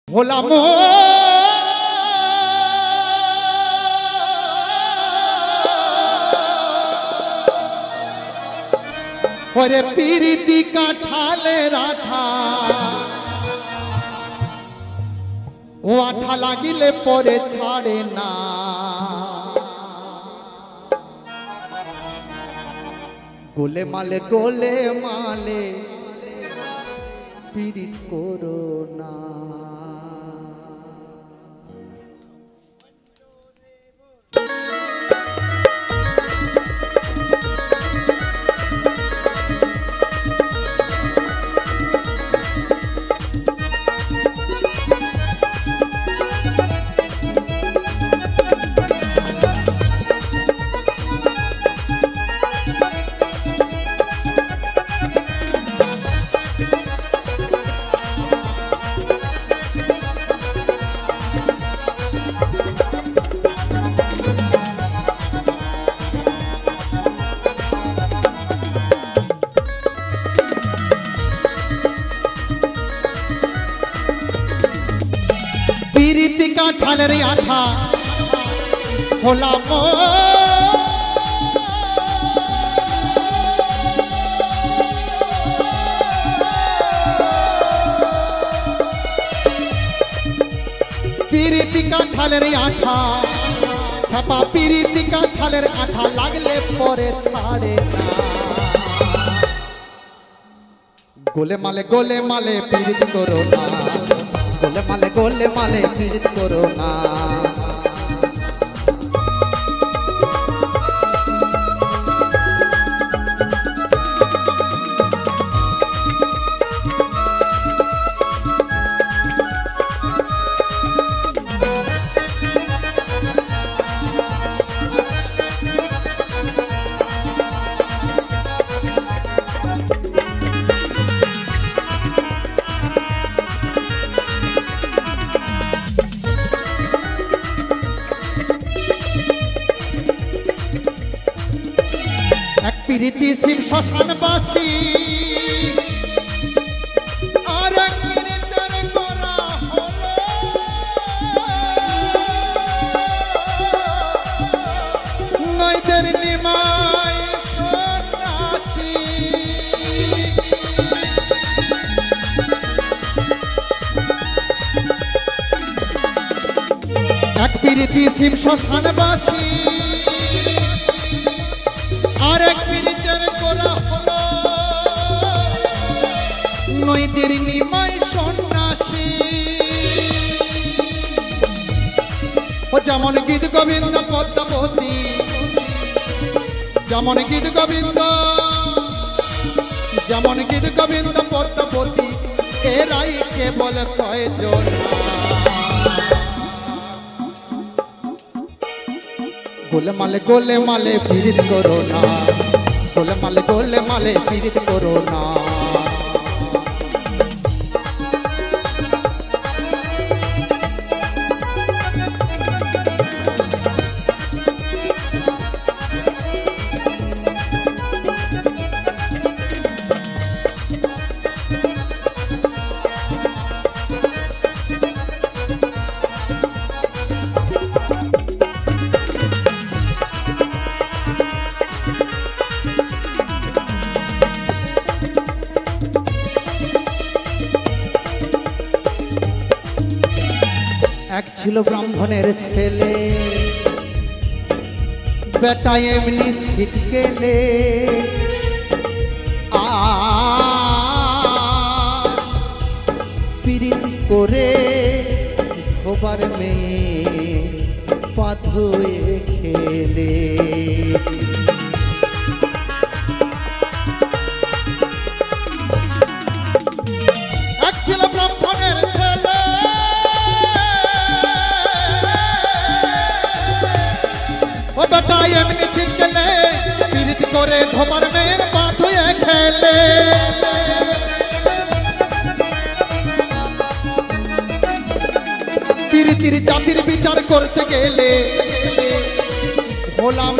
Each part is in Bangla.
হলাম ওরে পিরিতি কাঠালের আঠা ও আঠা লাগিলে পরে ছাড়ে না গোলে মালে পিরিত করো না পিরিতি কাঠালের আঠা হলাম পিরিতি কাঠালের আঠা ছাপা পিরিতি কাঠালের আঠা লাগলে পরে ছাড়ে না গোলে মালে পিরিত করো না গোলে মালে পিরিত করো না পিরিতি শিব শ্মশানবাসী আর এক পিরিতের করা হলো নয়দের নিমাই সন্ন্যাসী এক পিরিতি শিব শ্মশানবাসী আর এক পিরিতের করা হলো নয়দের নিমাই সন্ন্যাসী ও যেমন গীত গোবিন্দ পদ্মাবতী যেমন গীত গোবিন্দ পদ্মাবতী এরাই কেবল কয়জন গোলে মালে পিরিত করো না গোলে মালে পিরিত করো না এক ছিল ব্রাহ্মণের ছেলে বেটা এমনি ছিটকেলে আর পিরিত করে ধোবার মেয়ে পা ধুয়ে খেলে এক ছিল ব্রাহ্মণের ছেলে ও বেটা এমনি ছিটকেলে পিরিত করে ধোবার মেয়ের পা ধুয়ে খেলে পিরিতির জাতির বিচার করতে গেলে হলাম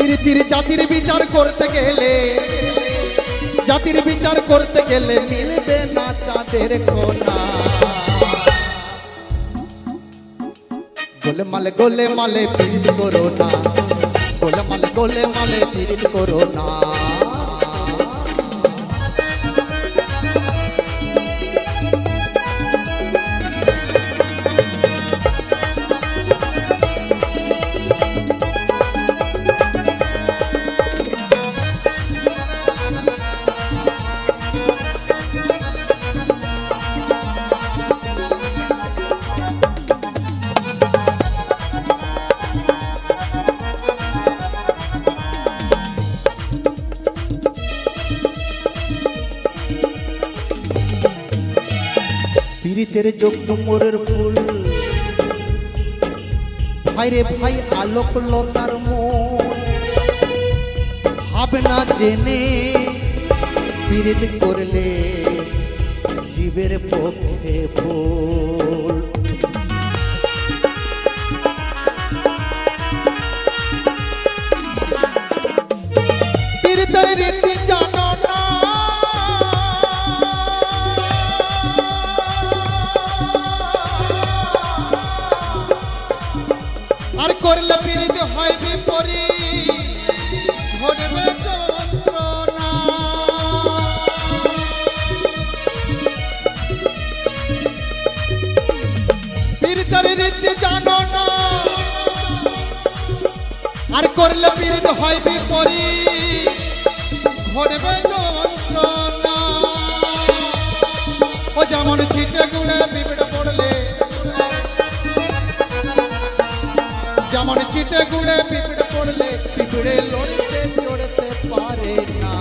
প্রীতির জাতির বিচার করতে গেলে, জাতির বিচার করতে গেলে মিলবে না চাঁদের কোনা। গোলে মালে পীড়িত করো না, গোলে মালে পীড়িত করো না। পীড়িতের যোগ মোরের ফুল, ভাইরে ভাই আলোক লতার মন, ভাবনা জেনে পীড়িত করলে জীবের পক্ষে ভুল। পীড়িতের রীতি জানো না, আর করলে পীড়িত হয় বিপরীত, ঘটবে যন্ত্রণা। পীড়িতের রীতি জানো না, আর করলে পীড়িত হয় বিপরীত, ঘটবে যন্ত্রণা। ও যেমন ছিটে গুড়ে পিঁপড়ে পড়লে, যেমন ছিটে গুড়ে পিঁপড়ে পড়লে পিঁপড়ে লড়তে চড়তে পারে না।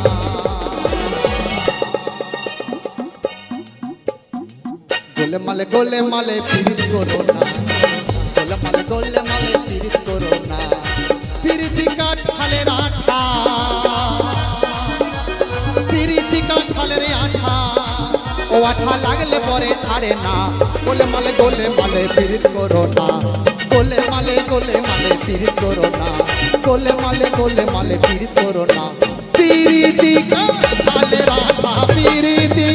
গোলে মালে পীড়িত করো না, গোলে মালে পীড়িত করো না। পীড়িতি কাঠালের আঠা, পীড়িতি কাঠালের আঠা, ও আঠা লাগলে পরে ছাড়ে না। গোলে মালে পীড়িত করো না, গোলে মালে পীড়িত করো না, গোলে মালে পীড়িত করো না। পীড়িতি কাঠালের আঠা, পীড়িতি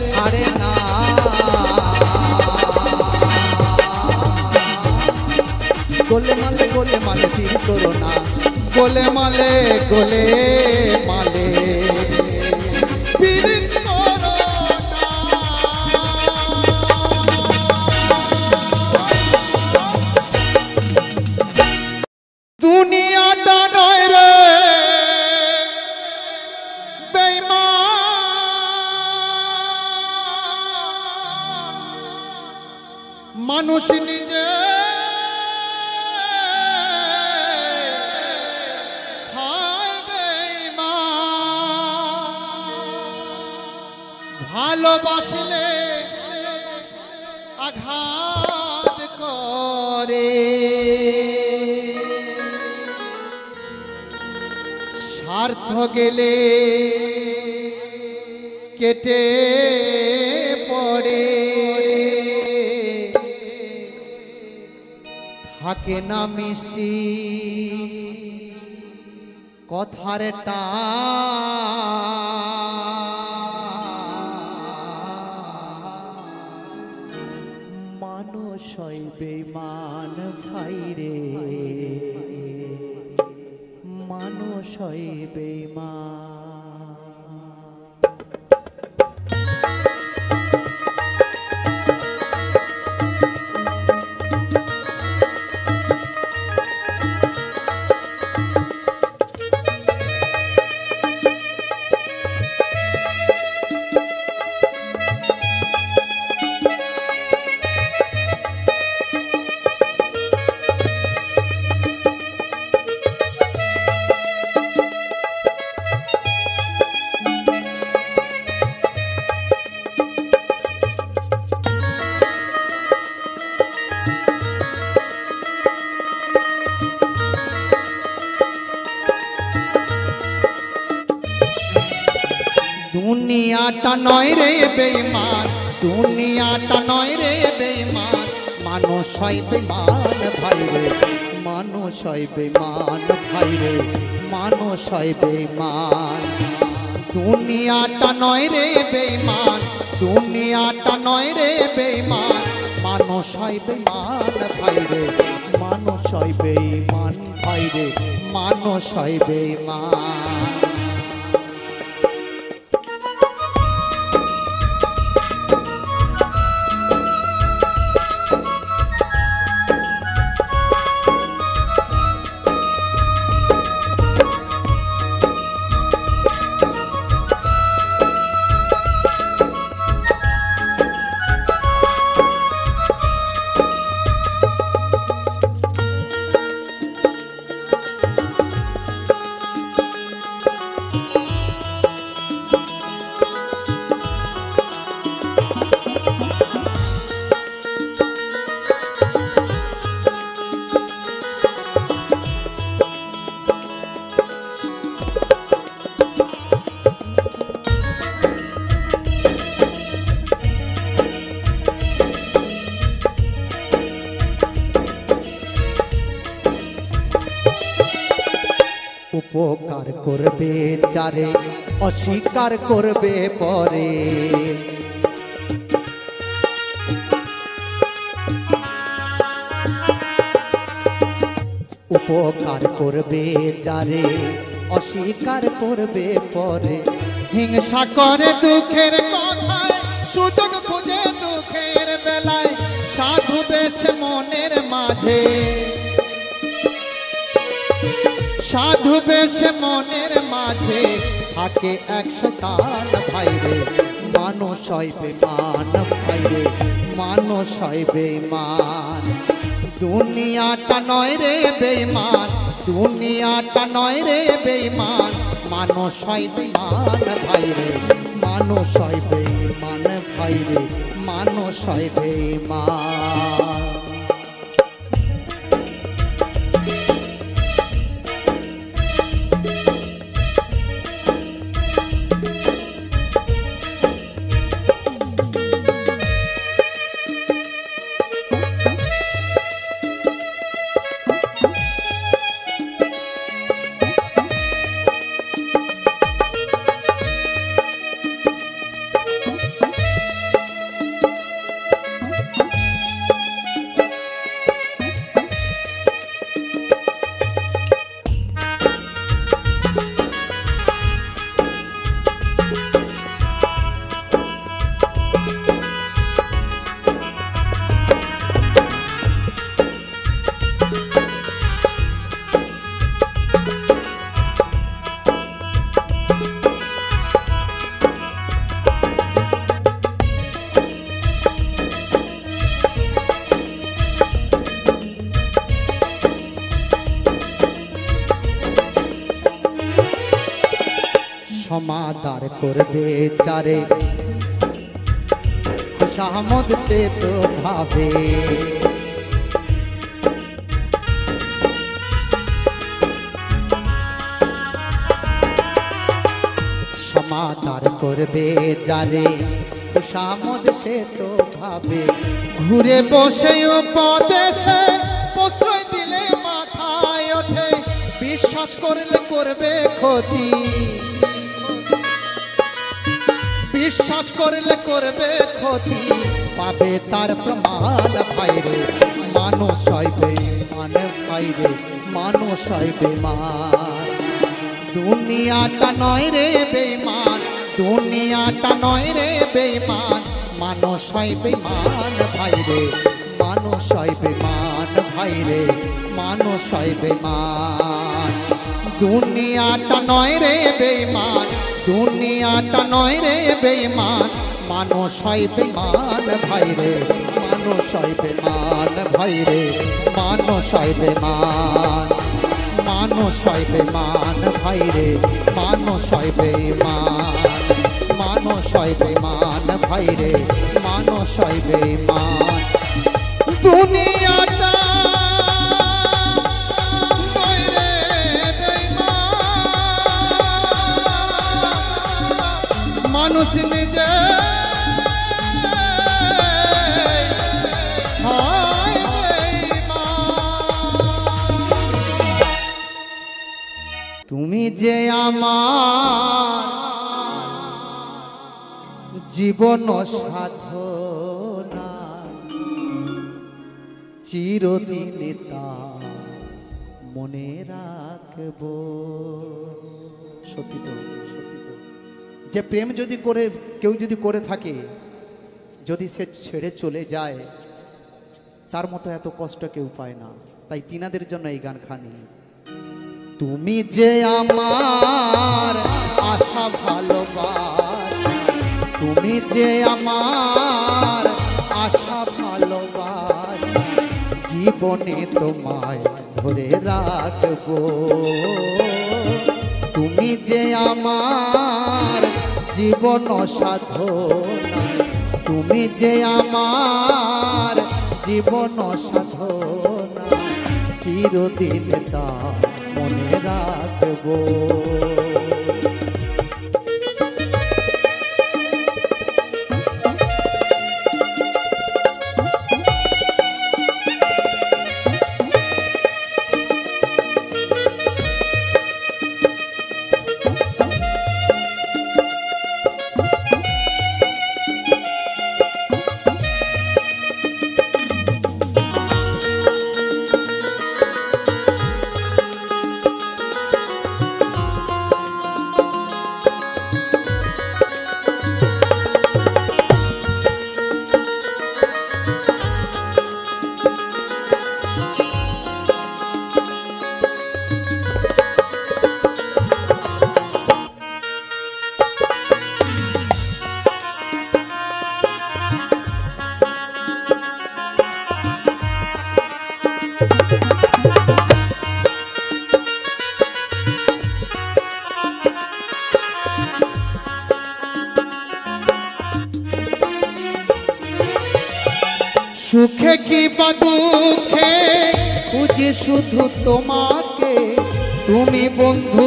ছাড়ে না। গোলে মালে পীড়িত করো না, গোলে মালে পীড়িত করো না। দুনিয়াটা নয় রে বেঈমান, মানুষ নিজে হয় বেঈমান। ভালোবাসলে আঘাত করে, স্বার্থ গেলে কেটে পড়ে, থাকে না মিষ্টি কথার মানুষ হয় বেঈমান ভাইরে, মানুষ হয় বেঈমান। দুনিয়াটা নয় রে বেঈমান, দুনিয়াটা নয় রে বেঈমান, মানুষ হয় বেঈমান ভাই রে, মানুষ হয় বেঈমান ভাই রে, মানুষ হয় বেঈমান। দুনিয়াটা নয় রে বেঈমান, দুনিয়াটা নয় রে বেঈমান, মানুষ হয় বেঈমান ভাই রে, মানুষ হয় বেঈমান ভাই রে, মানুষ হয় বেঈমান। উপকার করবে যারে, অস্বীকার করবে পরে। উপকার করবে যারে, অস্বীকার করবে পরে। হিংসা করে দুঃখের কথায়, সুযোগ খুঁজে দুঃখের বেলায়, সাধু বেশ মনের মাঝে, সাধু বেশ মনের মাঝে থাকে এক শতান ভাই রে, মানুষ হয় বেঈমান ভাই রে, মানুষ হয় বেঈমান। দুনিয়াটা নয় রে বেঈমান, দুনিয়াটা নয় রে বেঈমান, মানুষ হয় বেঈমান ভাই রে, মানুষ হয় বেঈমান ভাই রে, মানুষ হয় বেঈমান। সমাদার করবে চারে, খুশামদ সে তো ভাবে। সমাদার করবে যারে, খুশামদ সে তো ভাবে। ঘুরে বসে উপদেশে প্রশ্রয় দিলে মাথায় ওঠে, বিশ্বাস করলে করবে ক্ষতি, বিশ্বাস করলে করবে ক্ষতি, পাবে তার প্রমাণ ভাই রে, মানুষ হয় বেঈমান ভাই রে, মানুষ হয় বেঈমান। দুনিয়াটা নয় রে বেঈমান, দুনিয়াটা নয় রে বেঈমান, মানুষ হয় বেঈমান ভাই রে, মানুষ হয় বেঈমান ভাই রে, মানুষ হয় বেঈমান। দুনিয়াটা নয় রে বেঈমান, দুনিয়াটা নয় রে বেঈমান, মানুষ হয় বেঈমান ভাই রে, মানুষ হয় বেঈমান ভাই রে, মানুষ হয় বেঈমান, মানুষ হয় বেঈমান ভাই রে, মানুষ হয় বেঈমান, মানুষ হয় বেঈমান ভাই রে, মানুষ হয় বেঈমান। দুনিয়াটা নয় রে বেঈমান, মানুষ নিজে হয় বেঈমান। তুমি যে আমার জীবন সাধনা চিরদিন তা মনে রাখব। সত্যি তো, সত্যি তো, যে প্রেম যদি করে কেউ যদি করে থাকে, যদি সে ছেড়ে চলে যায়, তার মতো এত কষ্ট কেউ পায় না। তাই তিনাদের জন্য এই গান খানি। তুমি যে আমার আশা ভালোবাসা, তুমি যে আমার আশা ভালোবাসা, জীবনে তোমায় ধরে রাখবো। তুমি যে আমার জীবন সাধনা, তুমি যে আমার জীবন সাধনা, চিরদিন তা মনে রাখবো। সুখে কি বা দুঃখে খুঁজি শুধু তোমাকে, তুমি বন্ধু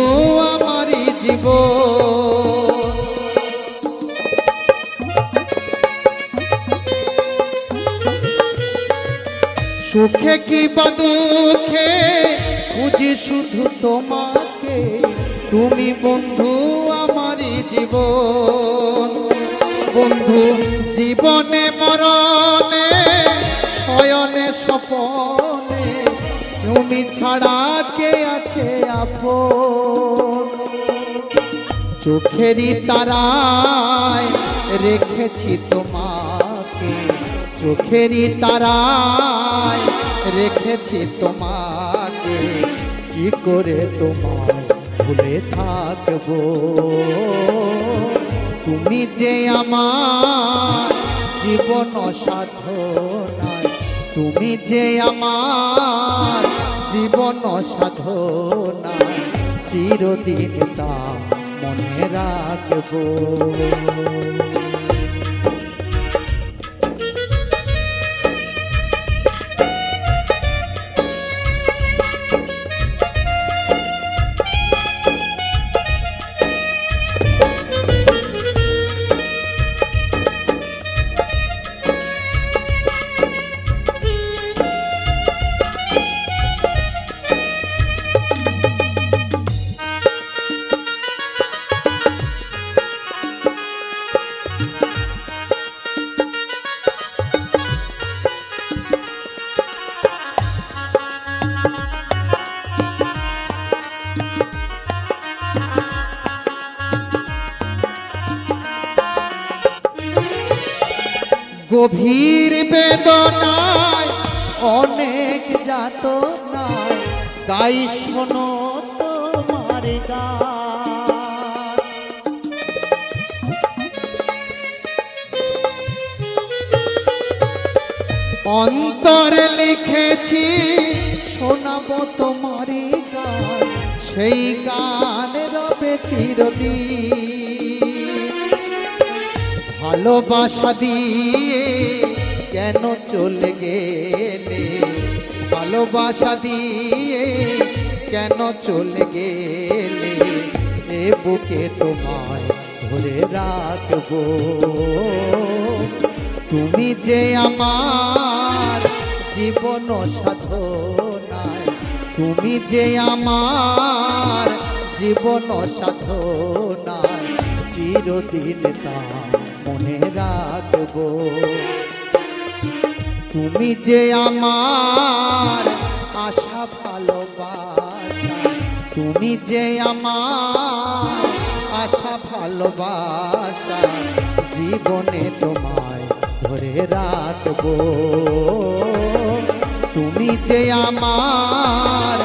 আমারই জীবন। সুখে কি বা দুঃখে খুঁজি শুধু তোমাকে, তুমি বন্ধু আমারই জীবন। বন্ধু জীবনে মরণে শয়নে স্বপনে, তুমি ছাড়া কে আছে আপন। চোখেরই তারায় রেখেছি তোমাকে, চোখেরই তারায় রেখেছি তোমাকে, কি করে তোমায় ভুলে থাকবো। তুমি যে আমার জীবন সাধনায়, তুমি যে আমার জীবন সাধনায়, চিরদিন তা মনে রাখবো। গভীর বেদনায় অনেক যাতনায় গাই শোনো তোমার গান। অন্তরে লিখেছি শোনাবো তোমার গান, সেই গান রবে চিরদিন। ভালোবাসা দিয়ে কেন চলে গেলে, ভালোবাসা দিয়ে কেন চলে গেলে, এ বুকে তোমায় ধরে রাখবো। তুমি যে আমার জীবন সাধনায়, তুমি যে আমার জীবন সাধনায়, চিরদিন তা মনে রাখবো। তুমি যে আমার আশা ভালোবাসা, তুমি যে আমার আশা ভালোবাসা, জীবনে তোমায় ধরে রাখবো। তুমি যে আমার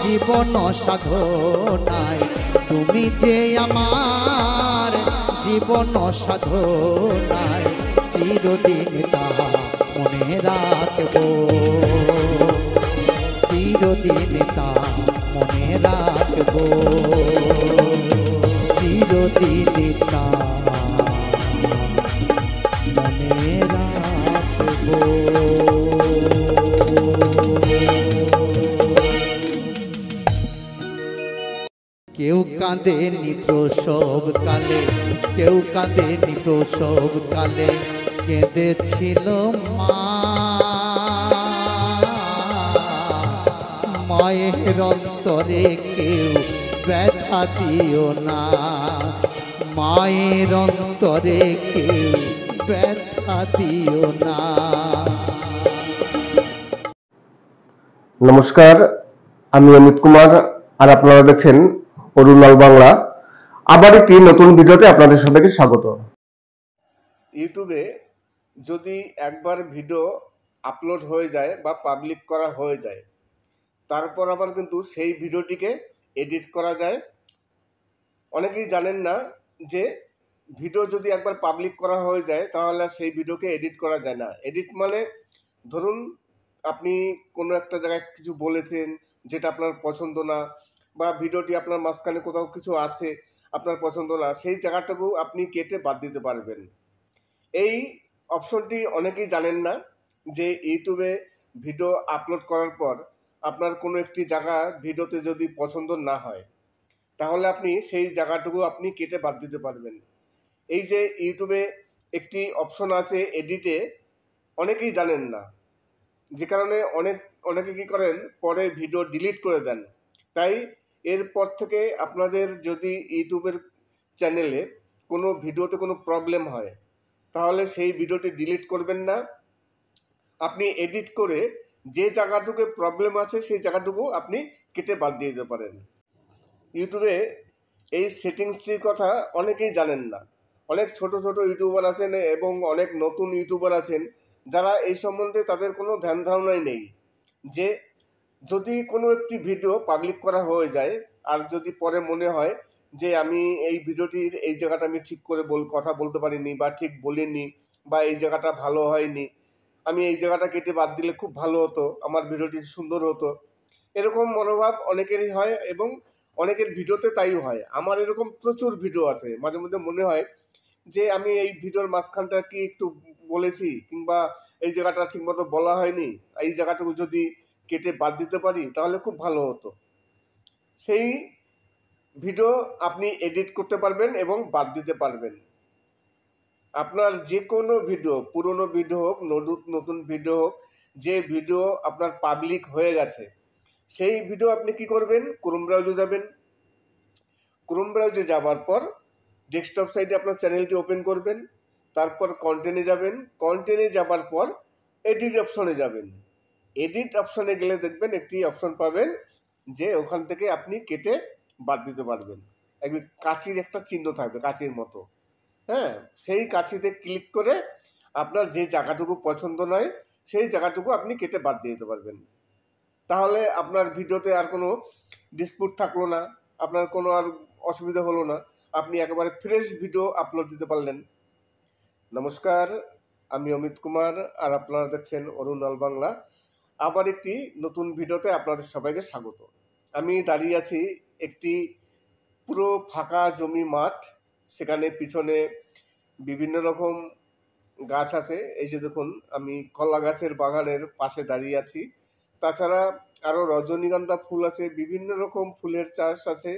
জীবন সাধনায়, তুমি যে আমার জীবন সাধনায়, চিরদিন তা মনে রাখবো, চিরদিন তা মনে রাখবো, চিরদিন তা মনে রাখবো। কেউ কাঁদেনি প্রসব কালে, কেউ কাঁদেনি প্রসব কালে, কেঁদেছিল মা। মায়ের অন্তরে কেউ ব্যথা দিও না, মায়ের অন্তরে কেউ ব্যথা দিও না। নমস্কার, আমি অমিত কুমার, আর আপনারা দেখছেন অরুণাল বাংলা। আবার একটি নতুন ভিডিওতে আপনাদের সবাইকে স্বাগত। ইউটিউবে যদি একবার ভিডিও আপলোড হয়ে যায় বা পাবলিক করা হয়ে যায়, তারপর আবার কিন্তু সেই ভিডিওটিকে এডিট করা যায়। অনেকেই জানেন না যে ভিডিও যদি একবার পাবলিক করা হয়ে যায় তাহলে সেই ভিডিওকে এডিট করা যায় না। এডিট মানে ধরুন আপনি কোনো একটা জায়গায় কিছু বলেছেন যেটা আপনার পছন্দ না, বা ভিডিওটি আপনার মাঝখানে কোথাও কিছু আছে আপনার পছন্দ না, সেই জায়গাটাকেও আপনি কেটে বাদ দিতে পারবেন। এই অপশনটি অনেকেই জানেন না যে ইউটিউবে ভিডিও আপলোড করার পর আপনার কোনো একটি জায়গা ভিডিওতে যদি পছন্দ না হয় তাহলে আপনি সেই জায়গাটুকু আপনি কেটে বাদ দিতে পারবেন। এই যে ইউটিউবে একটি অপশন আছে এডিটে, অনেকেই জানেন না, যে কারণে অনেকে কী করেন পরে ভিডিও ডিলিট করে দেন। তাই এরপর থেকে আপনাদের যদি ইউটিউবের চ্যানেলে কোনো ভিডিওতে কোনো প্রবলেম হয় তাহলে সেই ভিডিওটি ডিলিট করবেন না, আপনি এডিট করে যে জায়গাটুকু প্রবলেম আছে সেই জায়গাটুকু আপনি কেটে বাদ দিয়ে দিতে পারেন। ইউটিউবে এই সেটিংসটির কথা অনেকেই জানেন না। অনেক ছোট ছোট ইউটিউবার আছেন এবং অনেক নতুন ইউটিউবার আছেন যারা এই সম্বন্ধে তাদের কোনো ধ্যান ধারণাই নেই যে যদি কোনো একটি ভিডিও পাবলিক করা হয়ে যায় আর যদি পরে মনে হয় যে আমি এই ভিডিওটির এই জায়গাটা আমি ঠিক করে কথা বলতে পারিনি বা ঠিক বলিনি বা এই জায়গাটা ভালো হয়নি, আমি এই জায়গাটা কেটে বাদ দিলে খুব ভালো হতো, আমার ভিডিওটি সুন্দর হতো, এরকম মনোভাব অনেকেরই হয় এবং অনেকের ভিডিওতে তাইও হয়। আমার এরকম প্রচুর ভিডিও আছে, মাঝে মধ্যে মনে হয় যে আমি এই ভিডিওর মাঝখানটা কি একটু বলেছি কিংবা এই জায়গাটা ঠিকমতো বলা হয়নি, এই জায়গাটুকু যদি কেটে বাদ দিতে পারি তাহলে খুব ভালো হতো। সেই ভিডিও আপনি এডিট করতে পারবেন এবং বাদ দিতে পারবেন। আপনার যে কোনো ভিডিও, পুরনো ভিডিও হোক নতুন ভিডিও হোক, যে ভিডিও আপনার পাবলিক হয়ে গেছে সেই ভিডিও আপনি কি করবেন, ক্রোম ব্রাউজারে যাবেন। ক্রোম ব্রাউজারে যাওয়ার পর ডেস্কটপ সাইডে আপনার চ্যানেলটি ওপেন করবেন, তারপর কন্টেন্টে যাবেন, কন্টেন্টে যাওয়ার পর এডিট অপশনে যাবেন। এডিট অপশনে গেলে দেখবেন একটি অপশন পাবেন যে ওখান থেকে আপনি কেটে বাদ দিতে পারবেন। একদম কাঁচির একটা চিহ্ন থাকবে, কাঁচির মতো, হ্যাঁ, সেই কাঁচিতে ক্লিক করে আপনার যে জায়গাটুকু পছন্দ নয় সেই জায়গাটুকু আপনি কেটে বাদ দিয়ে দিতে পারবেন। তাহলে আপনার ভিডিওতে আর কোনো ডিসপুট থাকলো না, আপনার কোনো আর অসুবিধা হলো না, আপনি একেবারে ফ্রেশ ভিডিও আপলোড দিতে পারলেন। নমস্কার, আমি অমিত কুমার, আর আপনারা দেখছেন অরুণাল বাংলা। আবার একটি নতুন ভিডিওতে আপনাদের সবাইকে স্বাগত। আমি দাঁড়িয়ে আছি একটি পুরো ফাঁকা জমি মাঠ, সেখানে পিছনে বিভিন্ন রকম গাছ আছে। এই যে দেখুন, আমি কলা গাছের বাগানের পাশে দাঁড়িয়ে আছি। তাছাড়া আরও রজনীগন্ধা ফুল আছে, বিভিন্ন রকম ফুলের চাষ আছে।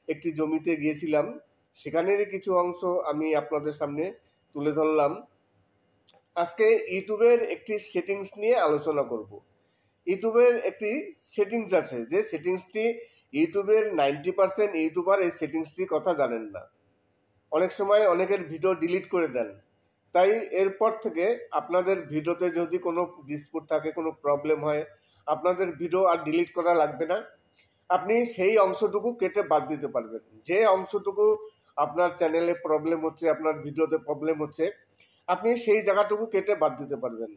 একটি জমিতে গিয়েছিলাম, সেখানেরই কিছু অংশ আমি আপনাদের সামনে তুলে ধরলাম। আজকে ইউটিউবের একটি সেটিংস নিয়ে আলোচনা করব। ইউটিউবের একটি সেটিংস আছে, যে সেটিংসটি ইউটিউবের 90% ইউটিউবার এই সেটিংসটির কথা জানেন না। অনেক সময় অনেকের ভিডিও ডিলিট করে দেন। তাই এরপর থেকে আপনাদের ভিডিওতে যদি কোনো ডিসপুট থাকে, কোনো প্রবলেম হয়, আপনাদের ভিডিও আর ডিলিট করা লাগবে না। আপনি সেই অংশটুকু কেটে বাদ দিতে পারবেন। যে অংশটুকু আপনার চ্যানেলে প্রবলেম হচ্ছে, আপনার ভিডিওতে প্রবলেম হচ্ছে, আপনি সেই জায়গাটুকু কেটে বাদ দিতে পারবেন।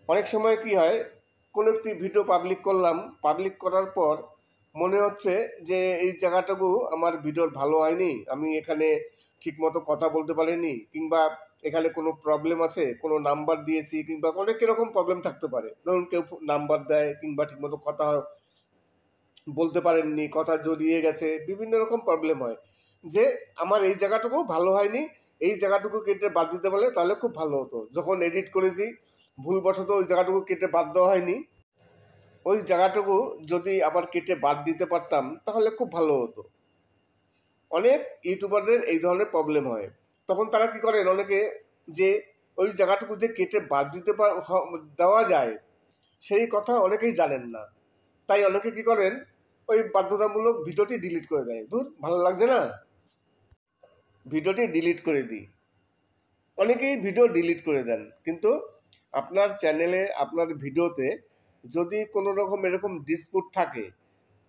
অনেক সময় কি হয়, কোনো একটি ভিডিও পাবলিক করলাম, পাবলিক করার পর মনে হচ্ছে যে এই জায়গাটুকু আমার ভিডিওর ভালো হয়নি, আমি এখানে ঠিকমতো কথা বলতে পারিনি, কিংবা এখানে কোনো প্রবলেম আছে, কোনো নাম্বার দিয়েছি, কিংবা অনেক রকম প্রবলেম থাকতে পারে। ধরুন কেউ নাম্বার দেয়, কিংবা ঠিকমতো কথা বলতে পারেননি, কথা জড়িয়ে গেছে, বিভিন্ন রকম প্রবলেম হয়। যে আমার এই জায়গাটুকু ভালো হয়নি, এই জায়গাটুকু কেটে বাদ দিতে পারলে তাহলে খুব ভালো হতো। যখন এডিট করেছি ভুলবশত ওই জায়গাটুকু কেটে বাদ দেওয়া হয়নি, ওই জায়গাটুকু যদি আবার কেটে বাদ দিতে পারতাম তাহলে খুব ভালো হতো। অনেক ইউটিউবারদের এই ধরনের প্রবলেম হয়। তখন তারা কি করেন, অনেকে যে ওই জায়গাটুকু যে কেটে বাদ দিতে দেওয়া যায় সেই কথা অনেকেই জানেন না। তাই অনেকে কি করেন, ওই বাধ্যতামূলক ভিডিওটি ডিলিট করে দেয়। ধুর, ভালো লাগছে না, ভিডিওটি ডিলিট করে দিই। অনেকেই ভিডিও ডিলিট করে দেন, কিন্তু আপনার চ্যানেলে, আপনার ভিডিওতে যদি কোনো রকম এরকম ডিসপুট থাকে,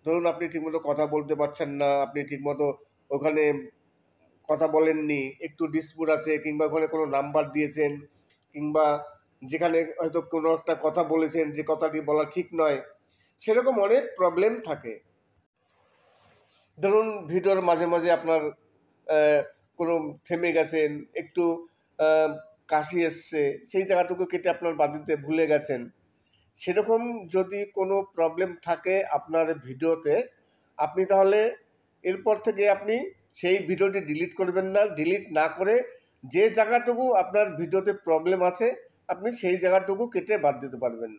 ধরুন আপনি ঠিকমতো কথা বলতে পারছেন না, আপনি ঠিকমতো ওখানে কথা বলেননি, একটু ডিসপুট আছে, কিংবা ওখানে কোনো নাম্বার দিয়েছেন, কিংবা যেখানে হয়তো কোনো একটা কথা বলেছেন যে কথাটি বলা ঠিক নয়, সেরকম অনেক প্রবলেম থাকে। ধরুন ভিডিওর মাঝে মাঝে আপনার কোনো থেমে গেছেন, একটু কাশি এসছে, সেই জায়গাটুকু কেটে আপনার বাদ দিতে ভুলে গেছেন। সেরকম যদি কোনো প্রবলেম থাকে আপনার ভিডিওতে, আপনি তাহলে এরপর থেকে আপনি সেই ভিডিওটি ডিলিট করবেন না। ডিলিট না করে যে জায়গাটুকু আপনার ভিডিওতে প্রবলেম আছে আপনি সেই জায়গাটুকু কেটে বাদ দিতে পারবেন।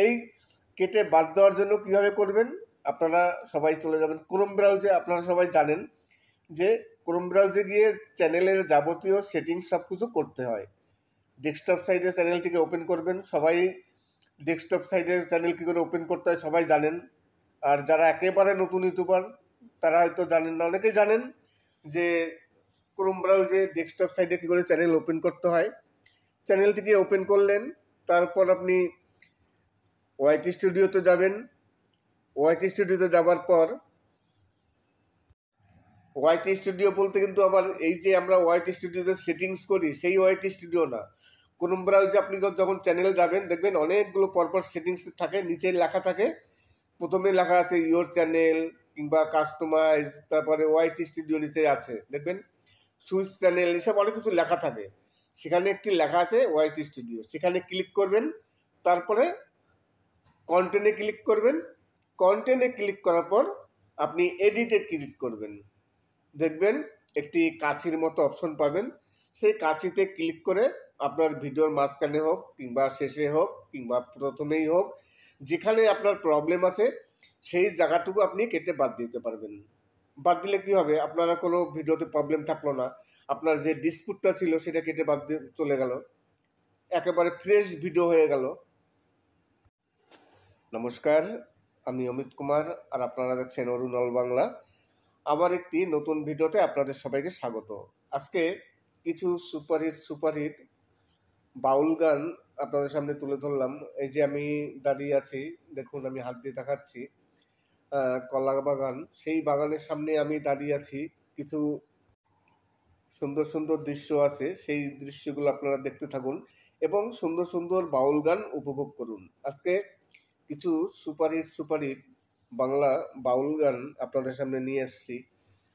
এই কেটে বাদ দেওয়ার জন্য কীভাবে করবেন, আপনারা সবাই চলে যাবেন ক্রোম ব্রাউজে। আপনারা সবাই জানেন যে ক্রোম ব্রাউজে গিয়ে চ্যানেলের যাবতীয় সেটিংস সব কিছু করতে হয়। ডেস্কটপ সাইডে চ্যানেলটিকে ওপেন করবেন। সবাই ডেস্কটপ সাইডের চ্যানেল কী করে ওপেন করতে হয় সবাই জানেন। আর যারা একেবারে নতুন ইউটিউবার তারা হয়তো জানেন না। অনেকেই জানেন যে ক্রোম ব্রাউজে ডেস্কটপ সাইডে কী করে চ্যানেল ওপেন করতে হয়। চ্যানেলটিকে ওপেন করলেন, তারপর আপনি ওয়াইটি স্টুডিওতে যাবেন। ওয়াইটি স্টুডিওতে যাবার পর, ওয়াইটি স্টুডিও বলতে কিন্তু আবার এই যে আমরা ওয়াইটি স্টুডিওতে সেটিংস করি সেই ওয়াইটি স্টুডিও না। ক্রোম ব্রাউজে আপনি যখন চ্যানেল যাবেন দেখবেন অনেকগুলো পরপর সেটিংস থাকে, নিচে লেখা থাকে। প্রথমে লেখা আছে ইয়োর চ্যানেল, কিংবা কাস্টমাইজ, তারপরে ওয়াইটি স্টুডিও নিচে আছে দেখবেন সুইচ চ্যানেল, এসব অনেক কিছু লেখা থাকে। সেখানে একটি লেখা আছে ওয়াইটি স্টুডিও, সেখানে ক্লিক করবেন। তারপরে কন্টেন্টে ক্লিক করবেন। কন্টেন্টে ক্লিক করার পর আপনি এডিটে ক্লিক করবেন। দেখবেন একটি কাঁচির মতো অপশন পাবেন। সেই কাঁচিতে ক্লিক করে আপনার ভিডিওর মাঝখানে হোক, কিংবা শেষে হোক, কিংবা প্রথমেই হোক, যেখানে আপনার প্রবলেম আছে সেই জায়গাটুকু আপনি কেটে বাদ দিতে পারবেন। বাদ দিলে কি হবে, আপনারা কোনো ভিডিওতে প্রবলেম থাকলো না, আপনার যে ডিসপুটটা ছিল সেটা কেটে বাদ দিয়ে চলে গেল, একেবারে ফ্রেশ ভিডিও হয়ে গেল। নমস্কার, আমি অমিত কুমার, আর আপনারা দেখছেন অরুণ অল বাংলা। আবার একটি নতুন ভিডিওতে আপনাদের সবাইকে স্বাগত। আজকে কিছু সুপারহিট বাউল গান আপনাদের সামনে তুলে ধরলাম। এই যে আমি দাঁড়িয়ে আছি, দেখুন আমি হাত দিয়ে দেখাচ্ছি কলা বাগান, সেই বাগানের সামনে আমি দাঁড়িয়ে আছি। কিছু সুন্দর সুন্দর দৃশ্য আছে, সেই দৃশ্যগুলো আপনারা দেখতে থাকুন এবং সুন্দর সুন্দর বাউল গান উপভোগ করুন। আজকে কিছু সুপারহিট বাংলা বাউল গান আপনাদের সামনে নিয়ে এসেছি।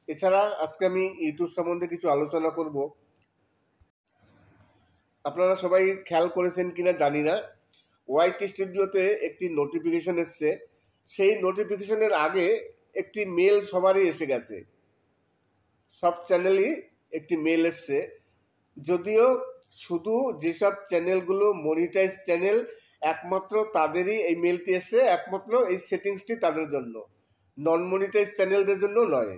এছাড়া আজকে আমি ইউটিউব সম্বন্ধে কিছু আলোচনা করব। আপনারা সবাই খেয়াল করেছেন কিনা জানি না, ওয়াইটি স্টুডিওতে একটি নোটিফিকেশন এসছে। সেই নোটিফিকেশনের আগে একটি মেল সবারই এসে গেছে, সব চ্যানেলই একটি মেল এসছে। যদিও শুধু যেসব চ্যানেলগুলো মনিটাইজ চ্যানেল একমাত্র তাদেরই এই মেলটি এসছে, একমাত্র এই সেটিংসটি তাদের জন্য, নন মনিটাইজ চ্যানেলদের জন্য নয়।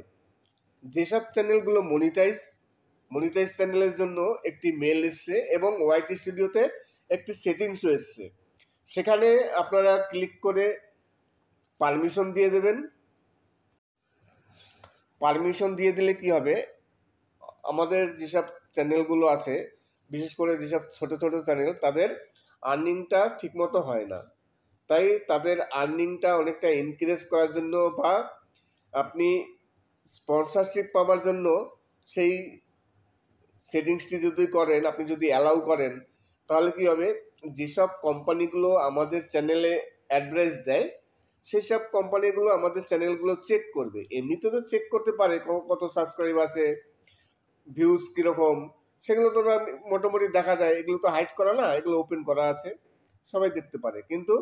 যেসব চ্যানেলগুলো মনিটাইজ চ্যানেলের জন্য একটি মেল এসছে এবং ওয়াইটি স্টুডিওতে একটি সেটিংসও এসছে। সেখানে আপনারা ক্লিক করে পারমিশন দিয়ে দেবেন। পারমিশন দিয়ে দিলে কি হবে, আমাদের যেসব চ্যানেলগুলো আছে, বিশেষ করে যেসব ছোট ছোট চ্যানেল, তাদের আর্নিংটা ঠিকমতো হয় না। তাই তাদের আর্নিংটা অনেকটা ইনক্রিজ করার জন্য বা আপনি স্পন্সরশিপ পাওয়ার জন্য সেই সেটিংসটি যদি করেন, আপনি যদি অ্যালাউ করেন, তাহলে কি হবে, যেসব কোম্পানিগুলো আমাদের চ্যানেলে অ্যাডভার্টাইজ দেয় সেই সব কোম্পানিগুলো আমাদের চ্যানেলগুলো চেক করবে। এমনিতে তো চেক করতে পারে কত সাবস্ক্রাইব আছে, ভিউজ কীরকম, সেগুলো তো মোটামুটি দেখা যায়। এগুলো তো হাইড করা না, এগুলো ওপেন করা আছে, সবাই দেখতে পারে। কিন্তু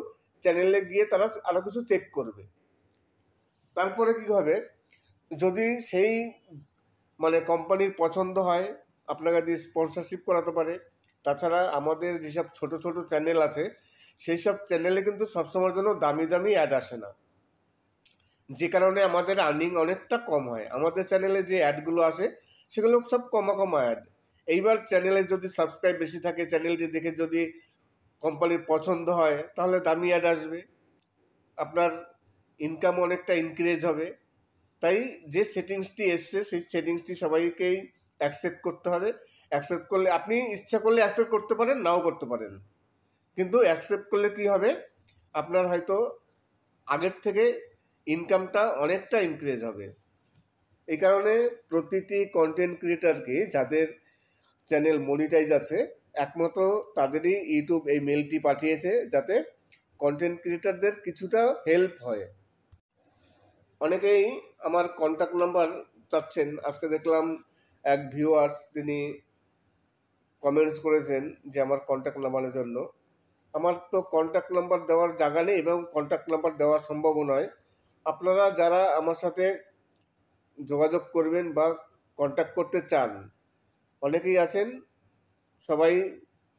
চ্যানেলে গিয়ে তারা আরও কিছু চেক করবে। তারপরে কি হবে, যদি সেই কোম্পানির পছন্দ হয়, আপনাকে দিয়ে স্পন্সরশিপ করাতে পারে। তাছাড়া আমাদের যেসব ছোট ছোট চ্যানেল আছে সেই সব চ্যানেলে কিন্তু সবসময়ের জন্য দামি দামি অ্যাড আসে না, যে কারণে আমাদের আর্নিং অনেকটা কম হয়। আমাদের চ্যানেলে যে অ্যাডগুলো আসে সেগুলো সব কমা অ্যাড। এইবার চ্যানেলে যদি সাবস্ক্রাইব বেশি থাকে, চ্যানেলটি দেখে যদি কোম্পানির পছন্দ হয়, তাহলে দামি অ্যাড আসবে, আপনার ইনকাম অনেকটা ইনক্রিজ হবে। তাই যে সেটিংসটি এসছে সেই সেটিংসটি সবাইকেই অ্যাকসেপ্ট করতে হবে। অ্যাকসেপ্ট করলে, আপনি ইচ্ছা করলে অ্যাকসেপ্ট করতে পারেন, নাও করতে পারেন, কিন্তু অ্যাকসেপ্ট করলে কি হবে, আপনার হয়তো আগের থেকে ইনকামটা অনেকটা ইনক্রিজ হবে। এই কারণে প্রতিটি কন্টেন্ট ক্রিয়েটারকে, যাদের চ্যানেল মনিটাইজ আছে, একমাত্র তাদেরই ইউটিউব এই মেলটি পাঠিয়েছে, যাতে কন্টেন্ট ক্রিয়েটারদের কিছুটা হেল্প হয়। অনেকেই আমার কন্ট্যাক্ট নাম্বার চাচ্ছেন। আজকে দেখলাম এক ভিউয়ার্স, তিনি কমেন্টস করেছেন যে আমার কন্ট্যাক্ট নাম্বারের জন্য। আমার তো কন্ট্যাক্ট নাম্বার দেওয়ার জায়গা নেই এবং কন্ট্যাক্ট নাম্বার দেওয়া সম্ভব নয়। আপনারা যারা আমার সাথে যোগাযোগ করবেন বা কন্ট্যাক্ট করতে চান, অনেকেই আছেন, সবাই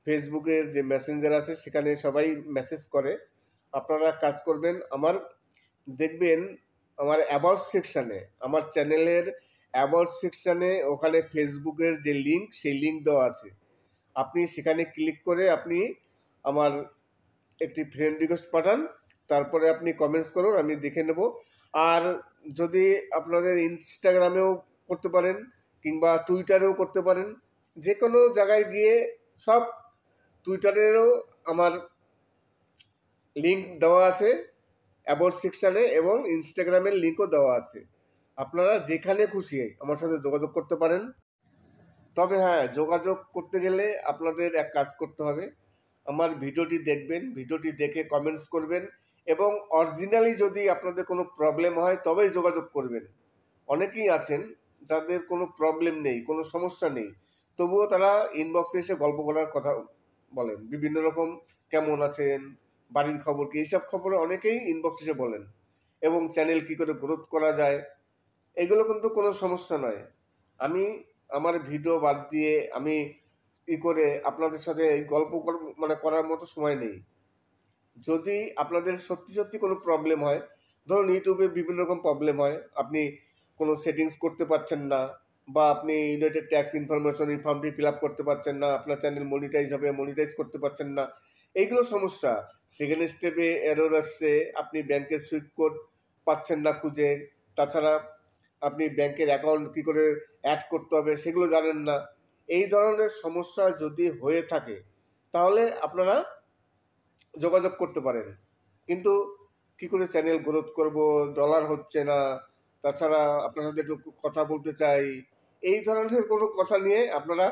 ফেসবুকের যে মেসেঞ্জার আছে সেখানে সবাই মেসেজ করে। আপনারা কাজ করবেন, আমার দেখবেন আমার অ্যাবাউট সেকশানে, আমার চ্যানেলের অ্যাবাউট সেকশানে, ওখানে ফেসবুকের যে লিঙ্ক, সেই লিঙ্ক দেওয়া আছে। আপনি সেখানে ক্লিক করে আপনি আমার একটি ফ্রেন্ড রিকোয়েস্ট পাঠান, তারপরে আপনি কমেন্টস করুন, আমি দেখে নেব। আর যদি আপনাদের ইনস্টাগ্রামেও করতে পারেন কিংবা টুইটারেও করতে পারেন, যে কোনো জায়গায় গিয়ে, সব টুইটারেরও আমার লিঙ্ক দেওয়া আছে অ্যাবাউট সেকশানে, এবং ইনস্টাগ্রামের লিঙ্কও দেওয়া আছে। আপনারা যেখানে খুশি আমার সাথে যোগাযোগ করতে পারেন। তবে হ্যাঁ, যোগাযোগ করতে গেলে আপনাদের এক কাজ করতে হবে, আমার ভিডিওটি দেখবেন, ভিডিওটি দেখে কমেন্টস করবেন, এবং অরিজিনালি যদি আপনাদের কোনো প্রবলেম হয় তবেই যোগাযোগ করবেন। অনেকেই আছেন যাদের কোনো প্রবলেম নেই, কোনো সমস্যা নেই, তবুও তারা ইনবক্সে এসে গল্প করার কথা বলেন, বিভিন্ন রকম কেমন আছেন, বাড়ির খবর কি, এইসব খবরে অনেকেই ইনবক্স এসে বলেন, এবং চ্যানেল কী করে গ্রোথ করা যায়, এগুলো কিন্তু কোনো সমস্যা নয়। আমি আমার ভিডিও বাদ দিয়ে আমি করে আপনাদের সাথে এই গল্প করার মতো সময় নেই। যদি আপনাদের সত্যি সত্যি কোনো প্রবলেম হয়, ধরুন ইউটিউবে বিভিন্ন রকম প্রবলেম হয়, আপনি কোনো সেটিংস করতে পারছেন না, বা আপনি ইউনাইটেড ট্যাক্স ইনফরমেশন ফর্মটি ফিল আপ করতে পারছেন না, আপনার চ্যানেল মনিটাইজ হবে, মনিটাইজ করতে পারছেন না, এইগুলো সমস্যা। সেকেন্ড স্টেপে এরর আসছে, আপনি ব্যাংকের সুইফট কোড পাচ্ছেন না খুঁজে, তাছাড়া আপনি ব্যাংকের অ্যাকাউন্ট কী করে অ্যাড করতে হবে সেগুলো জানেন না। এই ধরনের সমস্যা যদি হয়ে থাকে তাহলে আপনারা যোগাযোগ করতে পারেন। কিন্তু কি করে চ্যানেল গ্রোথ করব, ডলার হচ্ছে না, তাছাড়া আপনার সাথে একটু কথা বলতে চাই, এই ধরনের কোনো কথা নিয়ে আপনারা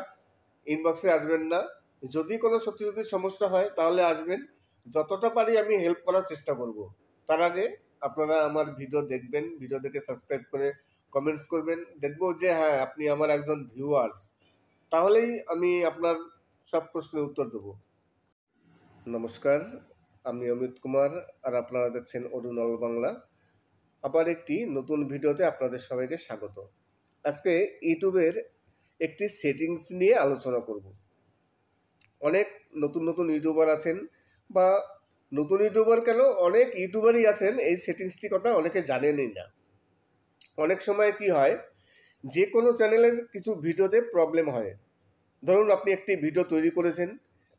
ইনবক্সে আসবেন না। যদি কোনো সত্যি সত্যি সমস্যা হয় তাহলে আসবেন, যতটা পারি আমি হেল্প করার চেষ্টা করব। তার আগে আপনারা আমার ভিডিও দেখবেন, ভিডিও দেখে সাবস্ক্রাইব করে কমেন্টস করবেন, দেখব যে হ্যাঁ আপনি আমার একজন ভিউয়ার্স, তাহলেই আমি আপনার সব প্রশ্নের উত্তর দেব। নমস্কার, আমি অমিত কুমার, আর আপনারা দেখছেন অরুণাল বাংলা। আবার একটি নতুন ভিডিওতে আপনাদের সবাইকে স্বাগত। আজকে ইউটিউবের একটি সেটিংস নিয়ে আলোচনা করব। অনেক নতুন নতুন ইউটিউবার আছেন, বা নতুন ইউটিউবার কেন, অনেক ইউটিউবারই আছেন এই সেটিংসটি কথা অনেকে জানেনই না। অনেক সময় কি হয়, যে কোনো চ্যানেলের কিছু ভিডিওতে প্রবলেম হয়। ধরুন আপনি একটি ভিডিও তৈরি করেছেন,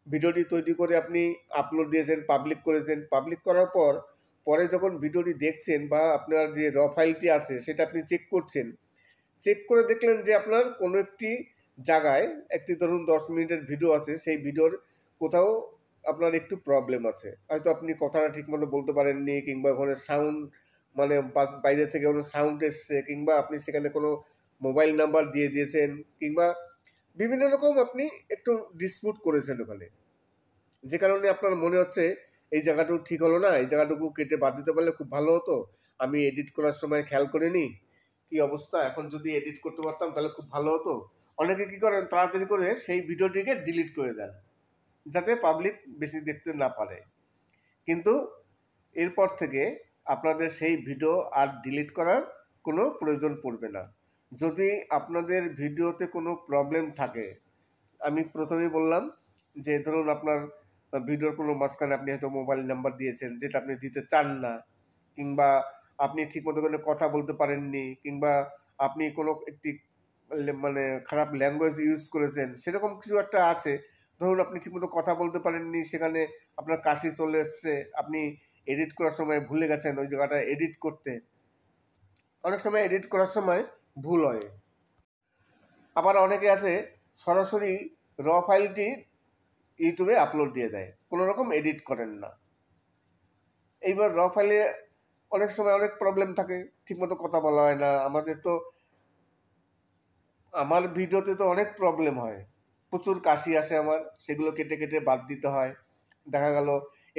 ভিডিওটি তৈরি করে আপনি আপলোড দিয়েছেন, পাবলিক করেছেন, পাবলিক করার পর পরে যখন ভিডিওটি দেখছেন বা আপনার যে র ফাইলটি আছে সেটা আপনি চেক করছেন, চেক করে দেখলেন যে আপনার কোনো একটি জায়গায় একটি ধরুন 10 মিনিটের ভিডিও আছে, সেই ভিডিওর কোথাও আপনার একটু প্রবলেম আছে, হয়তো আপনি কথাটা ঠিকমতো বলতে পারেননি, কিংবা ওখানে সাউন্ড মানে বাইরে থেকে কোনো সাউন্ড এসছে, কিংবা আপনি সেখানে কোনো মোবাইল নাম্বার দিয়ে দিয়েছেন, কিংবা বিভিন্ন রকম আপনি একটু ডিসপিউট করেছেন ওখানে, যে কারণে আপনার মনে হচ্ছে এই জায়গাটুকু ঠিক হলো না, এই জায়গাটুকু কেটে বাদ দিতে পারলে খুব ভালো হতো, আমি এডিট করার সময় খেয়াল করিনি, কি অবস্থা, এখন যদি এডিট করতে পারতাম তাহলে খুব ভালো হতো। অনেকে কি করেন, তাড়াতাড়ি করে সেই ভিডিওটিকে ডিলিট করে দেন যাতে পাবলিক বেশি দেখতে না পারে। কিন্তু এরপর থেকে আপনাদের সেই ভিডিও আর ডিলিট করার কোনো প্রয়োজন পড়বে না। যদি আপনাদের ভিডিওতে কোনো প্রবলেম থাকে, আমি প্রথমেই বললাম যে ধরুন আপনার ভিডিওর কোনো মাঝখানে আপনি হয়তো মোবাইল নাম্বার দিয়েছেন যেটা আপনি দিতে চান না, কিংবা আপনি ঠিকমতো করে কথা বলতে পারেননি, কিংবা আপনি কোনো একটি মানে খারাপ ল্যাঙ্গুয়েজ ইউজ করেছেন, সেরকম কিছু একটা আছে। ধরুন আপনি ঠিকমতো কথা বলতে পারেননি, সেখানে আপনার কাশি চলে এসছে, আপনি এডিট করার সময় ভুলে গেছেন ওই জায়গাটা এডিট করতে, অনেক সময় এডিট করার সময় ভুল হয়। আবার অনেকে আছে সরাসরি র ফাইলটি ইউটিউবে আপলোড দিয়ে দেয়, কোনো রকম এডিট করেন না। এইবার র ফাইলে অনেক সময় অনেক প্রবলেম থাকে, ঠিকমতো কথা বলা হয় না। আমার ভিডিওতে তো অনেক প্রবলেম হয়, প্রচুর কাশি আসে আমার, সেগুলো কেটে কেটে বাদ দিতে হয়। দেখা গেল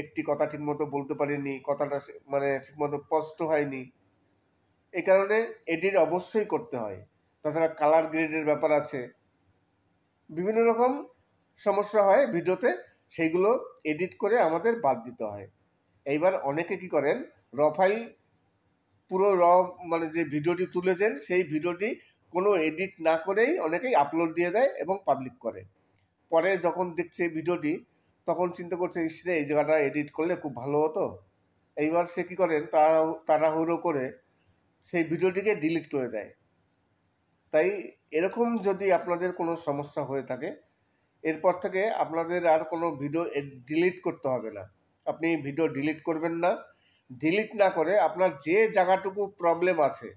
একটি কথা ঠিকমতো বলতে পারিনি, কথাটা মানে ঠিকমতো স্পষ্ট হয়নি, এই কারণে এডিট অবশ্যই করতে হয়। তাছাড়া কালার গ্রেডের ব্যাপার আছে, বিভিন্ন রকম সমস্যা হয় ভিডিওতে, সেইগুলো এডিট করে আমাদের বাদ দিতে হয়। এইবার অনেকে কি করেন, র ফাইল পুরো মানে যে ভিডিওটি তুলেছেন সেই ভিডিওটি কোনো এডিট না করেই অনেকেই আপলোড দিয়ে দেয় এবং পাবলিক করে। পরে যখন দেখছে ভিডিওটি তখন চিন্তা করছে, ইসরে এই জায়গাটা এডিট করলে খুব ভালো হতো। এইবার সে কী করেন, তাড়াহুড়ো করে সেই ভিডিওটিকে ডিলিট করে দেয়। তাই এরকম যদি আপনাদের কোনো সমস্যা হয়ে থাকে, এরপর থেকে আপনাদের আর কোনো ভিডিও ডিলিট করতে হবে না। আপনি ভিডিও ডিলিট করবেন না। ডিলিট না করে আপনার যে জায়গাটুকু প্রবলেম আছে,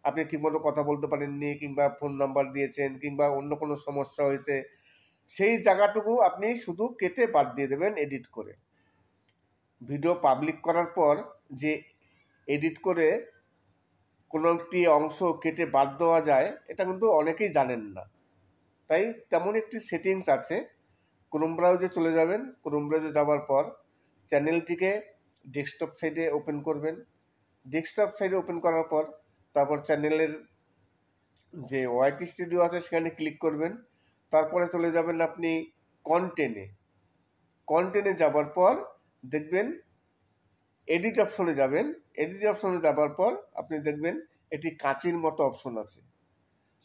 আপনি ঠিকমতো কথা বলতে পারেননি, কিংবা ফোন নাম্বার দিয়েছেন, কিংবা অন্য কোনো সমস্যা হয়েছে, সেই জায়গাটুকু আপনি শুধু কেটে বাদ দিয়ে দেবেন এডিট করে। ভিডিও পাবলিক করার পর যে এডিট করে কোনো একটি অংশ কেটে বাদ দেওয়া যায়, এটা কিন্তু অনেকেই জানেন না। তাই তেমন একটি সেটিংস আছে, ক্রোম ব্রাউজে চলে যাবেন, ক্রোম ব্রাউজে যাওয়ার পর চ্যানেলটিকে ডেস্কটপ সাইডে ওপেন করবেন। ডেস্কটপ সাইডে ওপেন করার পর তারপর চ্যানেলের যে ওয়াইটি স্টুডিও আছে সেখানে ক্লিক করবেন। তারপরে চলে যাবেন আপনি কন্টেন্টে যাবার পর দেখবেন এডিট অপশনে যাবেন। এডিট অপশনে যাবার পর আপনি দেখবেন একটি কাঁচির মতো অপশন আছে,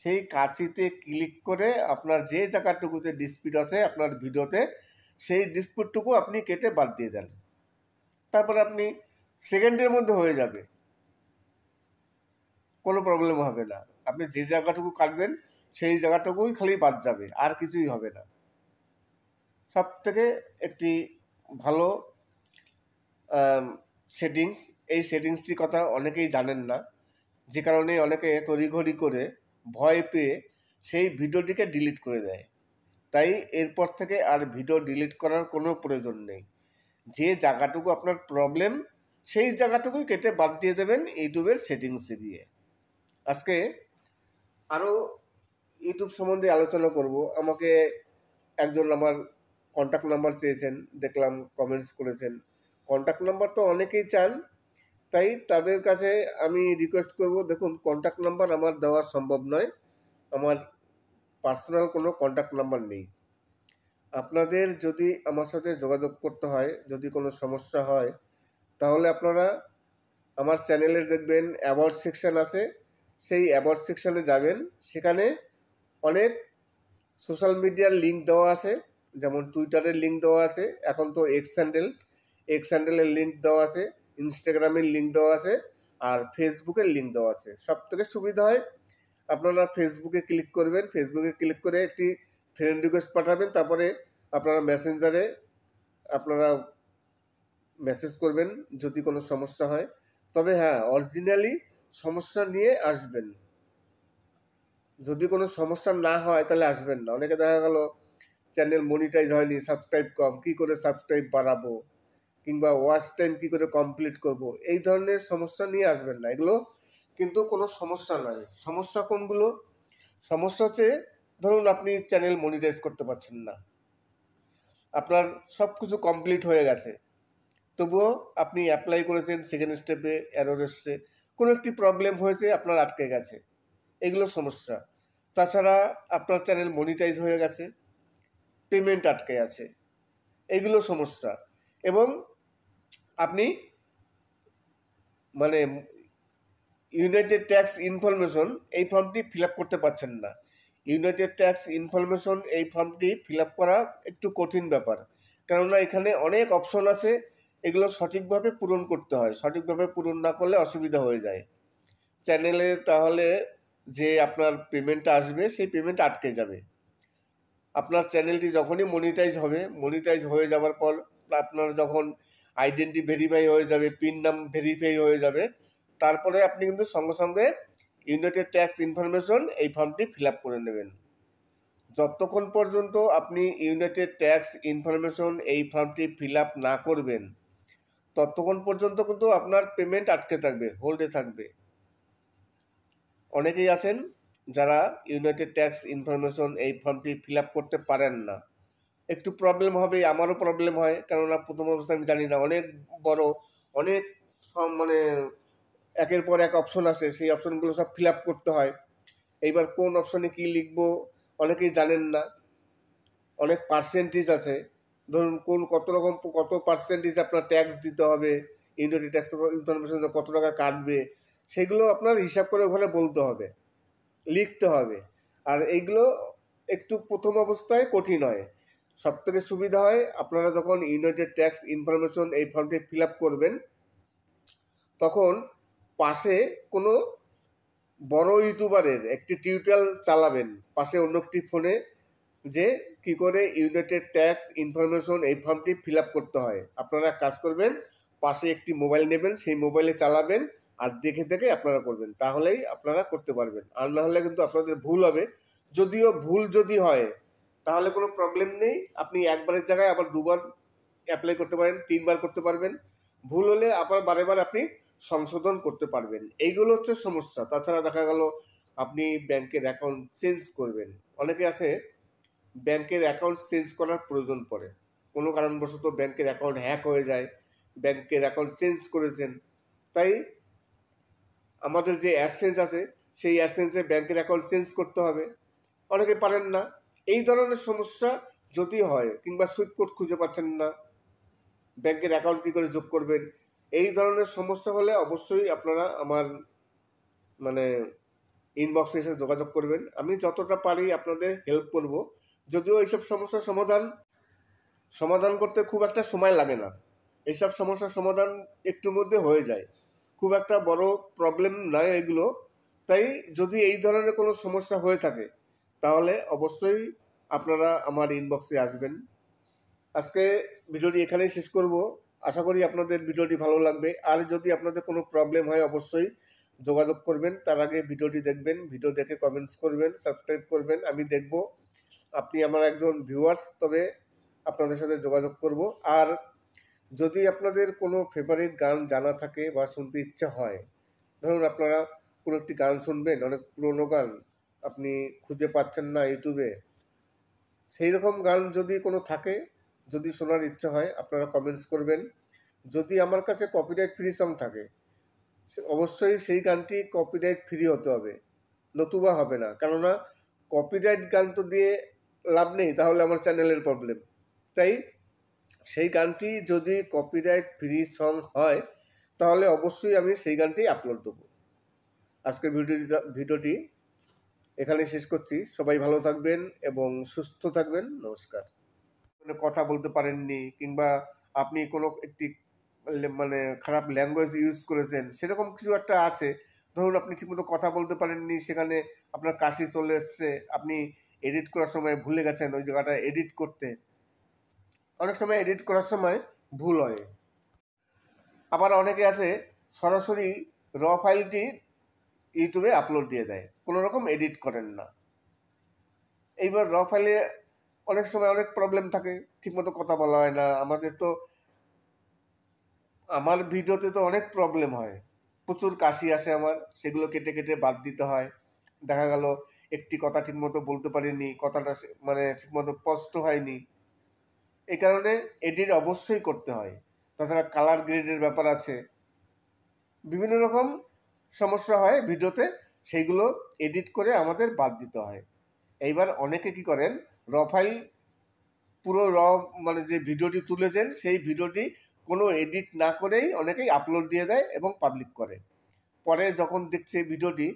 সেই কাঁচিতে ক্লিক করে আপনার যে জায়গাটুকুতে ডিসপিউট আছে আপনার ভিডিওতে, সেই ডিসপিউটটুকু আপনি কেটে বাদ দিয়ে দেন। তারপরে আপনি সেকেন্ডের মধ্যে হয়ে যাবে, কোনো প্রবলেম হবে না। আপনি যে জায়গাটুকু কাটবেন সেই জায়গাটুকুই খালি বাদ যাবে, আর কিছুই হবে না। সব থেকে একটি ভালো সেটিংস, এই সেটিংসটির কথা অনেকেই জানেন না, যে কারণে অনেকে তড়িঘড়ি করে ভয় পেয়ে সেই ভিডিওটিকে ডিলিট করে দেয়। তাই এরপর থেকে আর ভিডিও ডিলিট করার কোনো প্রয়োজন নেই। যে জায়গাটুকু আপনার প্রবলেম সেই জায়গাটুকুই কেটে বাদ দিয়ে দেবেন ইউটিউবের সেটিংসে গিয়ে। আজকে আরও ইউটিউব সম্বন্ধে আলোচনা করব। আমাকে একজন আমার কন্ট্যাক্ট নাম্বার চেয়েছেন, দেখলাম কমেন্টস করেছেন। কন্ট্যাক্ট নাম্বার তো অনেকেই চান, তাই তাদের কাছে আমি রিকোয়েস্ট করব, দেখুন কন্ট্যাক্ট নাম্বার আমার দেওয়া সম্ভব নয়, আমার পার্সোনাল কোনো কন্ট্যাক্ট নাম্বার নেই। আপনাদের যদি আমার সাথে যোগাযোগ করতে হয়, যদি কোনো সমস্যা হয়, তাহলে আপনারা আমার চ্যানেলে দেখবেন অ্যাবাউট সেকশন আছে, সেই অ্যাবাউট সেকশনে যাবেন। সেখানে অনেক সোশ্যাল মিডিয়ার লিঙ্ক দেওয়া আছে, যেমন টুইটারের লিঙ্ক দেওয়া আছে, এখন তো এক্স হ্যান্ডেলের লিঙ্ক দেওয়া আছে, ইনস্টাগ্রামের লিঙ্ক দেওয়া আছে, আর ফেসবুকের লিঙ্ক দেওয়া আছে। সব থেকে সুবিধা হয় আপনারা ফেসবুকে ক্লিক করবেন, ফেসবুকে ক্লিক করে একটি ফ্রেন্ড রিকোয়েস্ট পাঠাবেন, তারপরে আপনারা মেসেঞ্জারে আপনারা মেসেজ করবেন যদি কোনো সমস্যা হয়। তবে হ্যাঁ, অরিজিনালি সমস্যা নিয়ে আসবেন। যদি কোনো সমস্যা না হয় তাহলে আসবেন না। অনেকে দেখা গেল চ্যানেল মনিটাইজ হয়নি, সাবস্ক্রাইব কম, কী করে সাবস্ক্রাইব বাড়াবো, কিংবা ওয়াচ টাইম কী করে কমপ্লিট করব, এই ধরনের সমস্যা নিয়ে আসবেন না। এগুলো কিন্তু কোনো সমস্যা নয়। সমস্যা কোনগুলো? সমস্যা হচ্ছে ধরুন আপনি চ্যানেল মনিটাইজ করতে পারছেন না, আপনার সব কিছু কমপ্লিট হয়ে গেছে, তবুও আপনি অ্যাপ্লাই করেছেন, সেকেন্ড স্টেপে এরর এসছে, কোনো একটি প্রবলেম হয়েছে, আপনার আটকে গেছে, এগুলো সমস্যা। তাছাড়া আপনার চ্যানেল মনিটাইজ হয়ে গেছে, পেমেন্ট আটকে আছে, এগুলো সমস্যা। এবং আপনি মানে ইউনাইটেড ট্যাক্স ইনফরমেশন এই ফর্মটি ফিল আপ করতে পারছেন না। ইউনাইটেড ট্যাক্স ইনফরমেশন এই ফর্মটি ফিল আপ করা একটু কঠিন ব্যাপার, কেননা এখানে অনেক অপশন আছে, এগুলো সঠিকভাবে পূরণ করতে হয়। সঠিকভাবে পূরণ না করলে অসুবিধা হয়ে যায় চ্যানেলে, তাহলে যে আপনার পেমেন্টটা আসবে সেই পেমেন্ট আটকে যাবে। আপনার চ্যানেলটি যখনই মনিটাইজ হয়ে যাওয়ার পর আপনার যখন আইডেন্টি ভেরিফাই হয়ে যাবে, পিন নাম ভেরিফাই হয়ে যাবে, তারপরে আপনি কিন্তু সঙ্গে সঙ্গে ইউনাইটেড ট্যাক্স ইনফরমেশন এই ফর্মটি ফিল আপ করে নেবেন। যতক্ষণ পর্যন্ত আপনি ইউনাইটেড ট্যাক্স ইনফরমেশন এই ফর্মটি ফিল আপ না করবেন, ততক্ষণ পর্যন্ত কিন্তু আপনার পেমেন্ট আটকে থাকবে, হোল্ডে থাকবে। অনেকেই আছেন যারা ইউনাইটেড ট্যাক্স ইনফরমেশন এই ফর্মটি ফিল আপ করতে পারেন না। একটু প্রবলেম হবে, আমারও প্রবলেম হয়, কেননা প্রথম অবস্থায় আমি জানি না, অনেক বড়, অনেক মানে একের পর এক অপশন আছে, সেই অপশনগুলো সব ফিল আপ করতে হয়। এইবার কোন অপশনে কি লিখবো অনেকেই জানেন না। অনেক পার্সেন্টেজ আছে, ধরুন কত পার্সেন্টেজ আপনার ট্যাক্স দিতে হবে, ইউনিটি ট্যাক্স ইনফরমেশন কত টাকা কাটবে, সেগুলো আপনার হিসাব করে ওখানে বলতে হবে, লিখতে হবে। আর এইগুলো একটু প্রথম অবস্থায় কঠিন হয়। সব থেকে সুবিধা হয় আপনারা যখন ইউনাইটেড ট্যাক্স ইনফরমেশন এই ফর্মটি ফিল আপ করবেন, তখন পাশে কোনো বড় ইউটিউবারের একটি টিউটোরিয়াল চালাবেন পাশে অন্য একটি ফোনে, যে কি করে ইউনাইটেড ট্যাক্স ইনফরমেশন এই ফর্মটি ফিল আপ করতে হয়। আপনারা কাজ করবেন, পাশে একটি মোবাইল নেবেন, সেই মোবাইলে চালাবেন আর দেখে দেখে আপনারা করবেন, তাহলেই আপনারা করতে পারবেন। আর না হলে কিন্তু আপনাদের ভুল হবে। যদিও ভুল যদি হয় তাহলে কোনো প্রবলেম নেই, আপনি একবারের জায়গায় আবার দুবার অ্যাপ্লাই করতে পারেন, তিনবার করতে পারবেন। ভুল হলে আবার বারে বার আপনি সংশোধন করতে পারবেন। এইগুলো হচ্ছে সমস্যা। তাছাড়া দেখা গেল আপনি ব্যাংকের অ্যাকাউন্ট চেঞ্জ করবেন, অনেকে আছে ব্যাংকের অ্যাকাউন্ট চেঞ্জ করার প্রয়োজন পড়ে, কোনো কারণবশত ব্যাংকের অ্যাকাউন্ট হ্যাক হয়ে যায়, ব্যাংকের অ্যাকাউন্ট চেঞ্জ করেছেন, তাই আমাদের যে অ্যাডসেন্স আছে সেই অ্যাডসেন্সে ব্যাংকের অ্যাকাউন্ট চেঞ্জ করতে হবে, অনেকে পারেন না। এই ধরনের সমস্যা যদি হয়, কিংবা সুইফট কোড খুঁজে পাচ্ছেন না, ব্যাংকের অ্যাকাউন্ট কী করে যোগ করবেন, এই ধরনের সমস্যা হলে অবশ্যই আপনারা আমার ইনবক্সে এসে যোগাযোগ করবেন। আমি যতটা পারি আপনাদের হেল্প করব। যদিও এইসব সমস্যার সমাধান করতে খুব একটা সময় লাগে না, এইসব সমস্যার সমাধান একটুর মধ্যে হয়ে যায়, খুব একটা বড় প্রবলেম নয় এগুলো। তাই যদি এই ধরনের কোনো সমস্যা হয়ে থাকে তাহলে অবশ্যই আপনারা আমার ইনবক্সে আসবেন। আজকে ভিডিওটি এখানেই শেষ করব। আশা করি আপনাদের ভিডিওটি ভালো লাগবে। আর যদি আপনাদের কোনো প্রবলেম হয় অবশ্যই যোগাযোগ করবেন। তার আগে ভিডিওটি দেখবেন, ভিডিও দেখে কমেন্টস করবেন, সাবস্ক্রাইব করবেন, আমি দেখব আপনি আমার একজন ভিউয়ার্স, তবে আপনাদের সাথে যোগাযোগ করব। আর যদি আপনাদের কোনো ফেভারিট গান জানা থাকে বা শুনতে ইচ্ছা হয়, ধরুন আপনারা কোনো একটি গান শুনবেন, অনেক পুরনো গান আপনি খুঁজে পাচ্ছেন না ইউটিউবে, সেই রকম গান যদি কোনো থাকে, যদি শোনার ইচ্ছা হয় আপনারা কমেন্টস করবেন। যদি আমার কাছে কপিরাইট ফ্রি সং থাকে অবশ্যই সেই গানটি কপিরাইট ফ্রি হতে হবে, নতুবা হবে না। কেননা কপিরাইট গান তো দিয়ে লাভ নেই, তাহলে আমার চ্যানেলের প্রবলেম। তাই সেই গানটি যদি কপিরাইট ফ্রি সং হয় তাহলে অবশ্যই আমি সেই গানটি আপলোড দেবো। আজকের ভিডিওটি এখানে শেষ করছি। সবাই ভালো থাকবেন এবং সুস্থ থাকবেন। নমস্কার। কথা বলতে পারেননি, কিংবা আপনি কোনো একটি খারাপ ল্যাঙ্গুয়েজ ইউজ করেছেন, সেরকম কিছু একটা আছে, ধরুন আপনি ঠিকমতো কথা বলতে পারেননি, সেখানে আপনার কাশি চলে এসছে, আপনি এডিট করার সময় ভুলে গেছেন ওই জায়গাটা এডিট করতে। অনেক সময় এডিট করার সময় ভুল হয়। আবার অনেকে আছে সরাসরি র ফাইলটি ইউটিউবে আপলোড দিয়ে দেয়, কোনো রকম এডিট করেন না। এইবার র ফাইলে অনেক সময় অনেক প্রবলেম থাকে, ঠিকমতো কথা বলা হয় না। আমার ভিডিওতে তো অনেক প্রবলেম হয়, প্রচুর কাশি আসে আমার, সেগুলো কেটে কেটে বাদ দিতে হয়। দেখা গেল একটি কথা ঠিকমতো বলতে পারিনি, কথাটা মানে ঠিকমতো স্পষ্ট হয়নি, এই কারণে এডিট অবশ্যই করতে হয়। তাছাড়া কালার গ্রেডের ব্যাপার আছে, বিভিন্ন রকম সমস্যা হয় ভিডিওতে, সেইগুলো এডিট করে আমাদের বাদ দিতে হয়। এইবার অনেকে কি করেন, র ফাইল পুরো মানে যে ভিডিওটি তুলেছেন সেই ভিডিওটি কোনো এডিট না করেই অনেকেই আপলোড দিয়ে দেয় এবং পাবলিক করে। পরে যখন দেখছে ভিডিওটি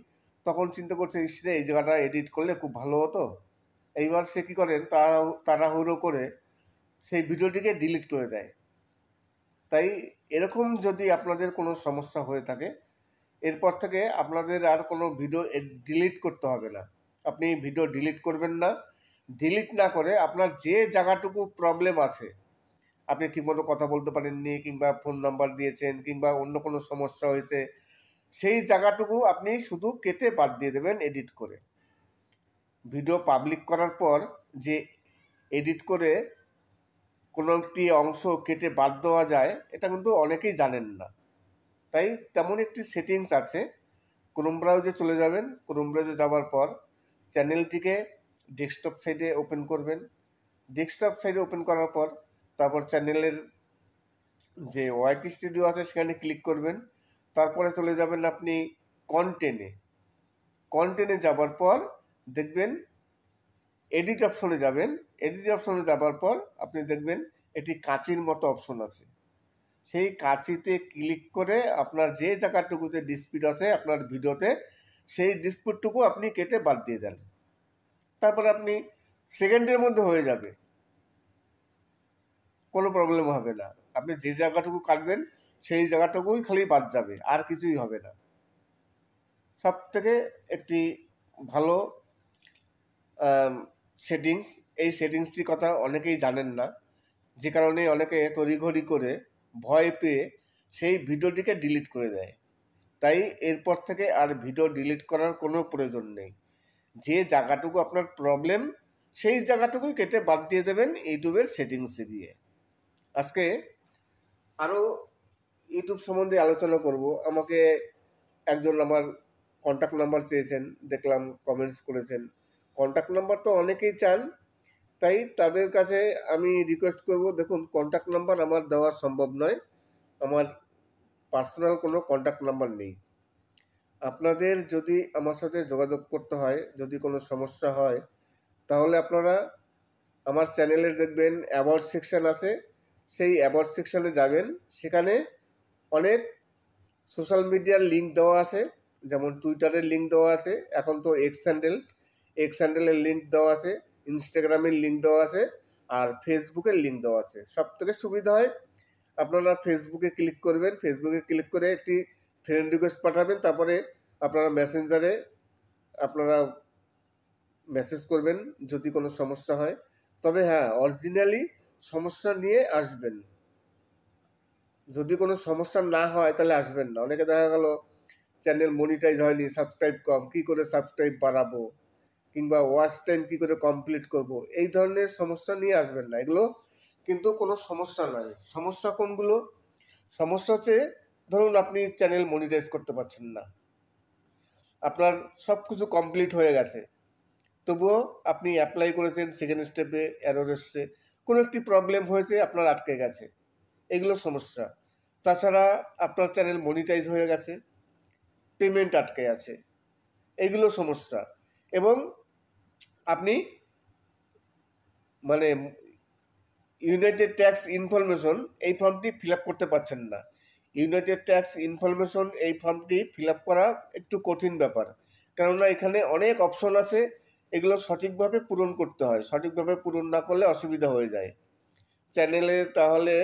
তখন চিন্তা করছে, ইসরে এই জায়গাটা এডিট করলে খুব ভালো হতো। এইবার সে কী করেন, তাড়াহুড়ো করে সেই ভিডিওটিকে ডিলিট করে দেয়। তাই এরকম যদি আপনাদের কোনো সমস্যা হয়ে থাকে, এরপর থেকে আপনাদের আর কোনো ভিডিও ডিলিট করতে হবে না। আপনি ভিডিও ডিলিট করবেন না। ডিলিট না করে আপনার যে জায়গাটুকু প্রবলেম আছে, আপনি ঠিকমতো কথা বলতে পারেননি, কিংবা ফোন নাম্বার দিয়েছেন, কিংবা অন্য কোনো সমস্যা হয়েছে, সেই জায়গাটুকু আপনি শুধু কেটে বাদ দিয়ে দেবেন এডিট করে। ভিডিও পাবলিক করার পর যে এডিট করে কোনো একটি অংশ কেটে বাদ দেওয়া যায়, এটা কিন্তু অনেকেই জানেন না। তাই তেমন একটি সেটিংস আছে, ক্রোম ব্রাউজে চলে যাবেন। ক্রোম ব্রাউজে যাওয়ার পর চ্যানেলটিকে ডেস্কটপ সাইডে ওপেন করবেন। ডেস্কটপ সাইডে ওপেন করার পর তারপর চ্যানেলের যে ওয়াইটি স্টুডিও আছে সেখানে ক্লিক করবেন। তারপরে চলে যাবেন আপনি কন্টেন্টে যাবার পর দেখবেন এডিট অপশনে যাবেন। এডিট অপশনে যাবার পর আপনি দেখবেন একটি কাঁচির মতো অপশন আছে, সেই কাঁচিতে ক্লিক করে আপনার যে জায়গাটুকুতে ডিসপিউট আছে আপনার ভিডিওতে, সেই ডিসপিউটটুকু আপনি কেটে বাদ দিয়ে দেন। তারপর আপনি সেকেন্ডের মধ্যে হয়ে যাবে, কোনো প্রবলেম হবে না। আপনি যে জায়গাটুকু কাটবেন সেই জায়গাটুকুই খালি বাদ যাবে, আর কিছুই হবে না। সব থেকে একটি ভালো সেটিংস। এই সেটিংসটির কথা অনেকেই জানেন না, যে কারণে অনেকে তড়িঘড়ি করে ভয় পেয়ে সেই ভিডিওটিকে ডিলিট করে দেয়। তাই এরপর থেকে আর ভিডিও ডিলিট করার কোনো প্রয়োজন নেই। যে জায়গাটুকু আপনার প্রবলেম সেই জায়গাটুকুই কেটে বাদ দিয়ে দেবেন ইউটিউবের সেটিংসে গিয়ে। আজকে আরও ইউটিউব সম্বন্ধে আলোচনা করব। আমাকে একজন আমার কন্ট্যাক্ট নাম্বার চেয়েছেন, দেখলাম কমেন্টস করেছেন। কন্ট্যাক্ট নাম্বার তো অনেকেই চান, তাই তাদের কাছে আমি রিকোয়েস্ট করব, দেখুন কন্ট্যাক্ট নাম্বার আমার দেওয়া সম্ভব নয়, আমার পার্সোনাল কোনো কন্ট্যাক্ট নাম্বার নেই। আপনাদের যদি আমার সাথে যোগাযোগ করতে হয়, যদি কোনো সমস্যা হয়, তাহলে আপনারা আমার চ্যানেলে দেখবেন অ্যাবাউট সেকশন আছে, সেই অ্যাবাউট সেকশনে যাবেন। সেখানে অনেক সোশ্যাল মিডিয়ার লিঙ্ক দেওয়া আছে, যেমন টুইটারের লিঙ্ক দেওয়া আছে, এখন তো এক্স হ্যান্ডেলের লিঙ্ক দেওয়া আছে, ইনস্টাগ্রামের লিঙ্ক দেওয়া আছে, আর ফেসবুকের লিঙ্ক দেওয়া আছে। সব থেকে সুবিধা হয় আপনারা ফেসবুকে ক্লিক করবেন। ফেসবুকে ক্লিক করে একটি ফ্রেন্ড রিকোয়েস্ট পাঠাবেন, তারপরে আপনারা মেসেঞ্জারে আপনারা মেসেজ করবেন যদি কোনো সমস্যা হয়। তবে হ্যাঁ, অরিজিনালি সমস্যা নিয়ে আসবেন। যদি কোনো সমস্যা না হয় তাহলে আসবেন না। অনেকে দেখা গেল চ্যানেল মনিটাইজ হয়নি, সাবস্ক্রাইব কম, কী করে সাবস্ক্রাইব বাড়াবো, কিংবা ওয়াচ টাইম কী করে কমপ্লিট করব, এই ধরনের সমস্যা নিয়ে আসবেন না। এগুলো কিন্তু কোনো সমস্যা নয়। সমস্যা কোনগুলো? সমস্যা হচ্ছে ধরুন আপনি চ্যানেল মনিটাইজ করতে পারছেন না, আপনার সব কিছু কমপ্লিট হয়ে গেছে, তবুও আপনি অ্যাপ্লাই করেছেন, সেকেন্ড স্টেপে এরর এসছে, কোনো একটি প্রবলেম হয়েছে, আপনার আটকে গেছে, এগুলো সমস্যা। তাছাড়া আপনার চ্যানেল মনিটাইজ হয়ে গেছে, পেমেন্ট আটকে আছে, এগুলো সমস্যা। এবং আপনি মানে ইউনাইটেড ট্যাক্স ইনফরমেশন এই ফর্মটি ফিল আপ করতে পারছেন না। ইউনাইটেড ট্যাক্স ইনফরমেশন এই ফর্মটি ফিল আপ করা একটু কঠিন ব্যাপার, কেননা এখানে অনেক অপশন আছে, এগুলো সঠিকভাবে পূরণ করতে হয়। সঠিকভাবে পূরণ না করলে অসুবিধা হয়ে যায় চ্যানেলে, তাহলে